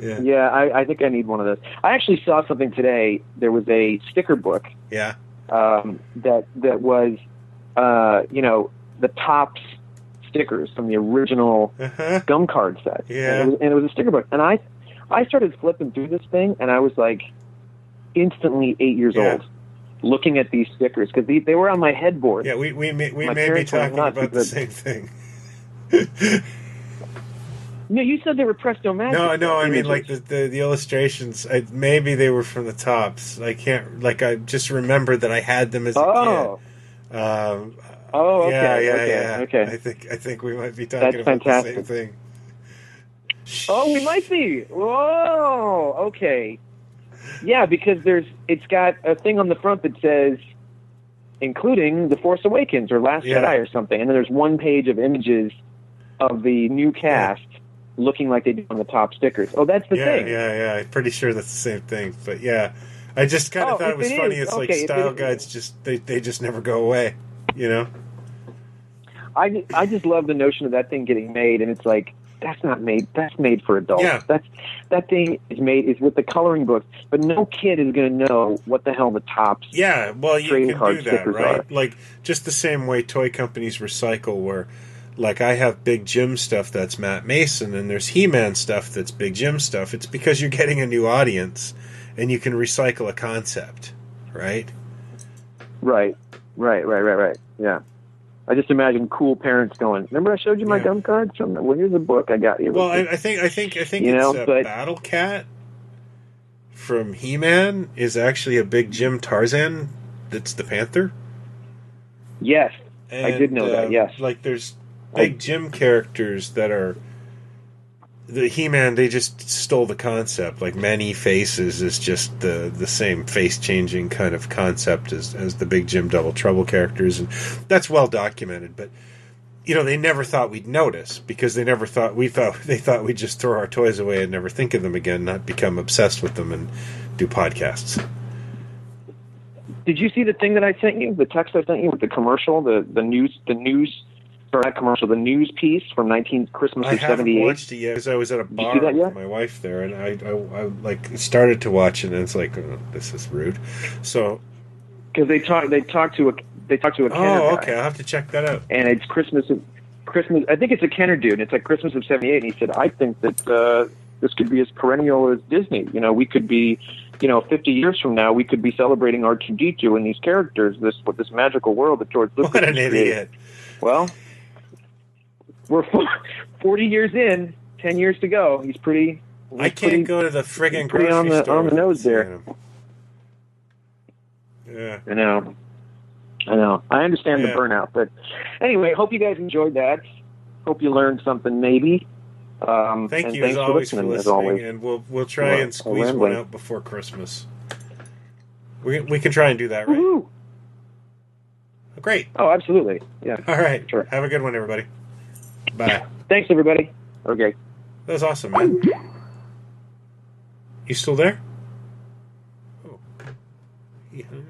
Yeah, I think I need one of those. I actually saw something today. There was a sticker book. Yeah. That was, the Topps stickers from the original gum card set. Yeah. And it was a sticker book. And I started flipping through this thing, and I was like instantly 8 years old, looking at these stickers, because they were on my headboard. Yeah, we may be talking about the same thing. No, you said they were Presto Magic. No, I mean, like the illustrations. Maybe they were from the Tops. I can't. Like, I just remembered that I had them as a kid. Okay. I think we might be talking about the same thing. Oh, we might be. Whoa. Okay. Yeah, because it's got a thing on the front that says, including The Force Awakens or Last Jedi or something, and then there's one page of images of the new cast looking like they do on the top stickers. Oh, that's the thing. Yeah. I'm pretty sure that's the same thing. But yeah, I just kind of thought it was funny. It's like style guides they just never go away. I just love the notion of that thing getting made, and it's like, that's not made. That's made for adults. Yeah. That thing is with the coloring book, but no kid is going to know what the hell the Topps. Yeah, well, you can do that, right? Are. Like, just the same way toy companies recycle, where, like, I have Big Jim stuff that's Matt Mason, and there's He-Man stuff that's Big Jim stuff. It's because you're getting a new audience, and you can recycle a concept, right? Right. Yeah. I just imagine cool parents going, remember I showed you my gum card? Well, here's a book I got you. Well, I think it's Battle Cat from He-Man is actually a Big Jim Tarzan that's the Panther. Yes, and, I did know that, yes. Like, there's Big Jim characters that are... The He-Man, they just stole the concept. Like, Many Faces is just the same face-changing kind of concept as the Big Jim Double Trouble characters, and that's well documented. But, they never thought we'd notice, because they thought we'd just throw our toys away and never think of them again, not become obsessed with them and do podcasts. Did you see the thing that I sent you? The text I sent you with the commercial, the news. Or not commercial, the news piece from Christmas of 78. I haven't watched it yet because I was at a bar with my wife there, and I like started to watch it, and it's like, oh, this is rude. So, because they talk to a Kenner guy. Okay, guy, I'll have to check that out. And it's Christmas. I think it's a Kenner dude. And it's like Christmas of '78, and he said, I think that this could be as perennial as Disney. We could be, 50 years from now, we could be celebrating R2-D2 and these characters, this magical world that George Lucas. What an idiot! Well. We're 40 years in, 10 years to go. I can't go to the friggin' grocery store. On the nose there. Yeah. I know. I understand the burnout, but anyway, hope you guys enjoyed that. Hope you learned something, maybe. Thank you as always for listening, and we'll try and squeeze one out before Christmas. We can try and do that, right? Woo-hoo. Great. Oh, absolutely. Yeah. All right. Sure. Have a good one, everybody. Bye. Thanks, everybody. Okay. That was awesome, man. You still there? Oh, he hung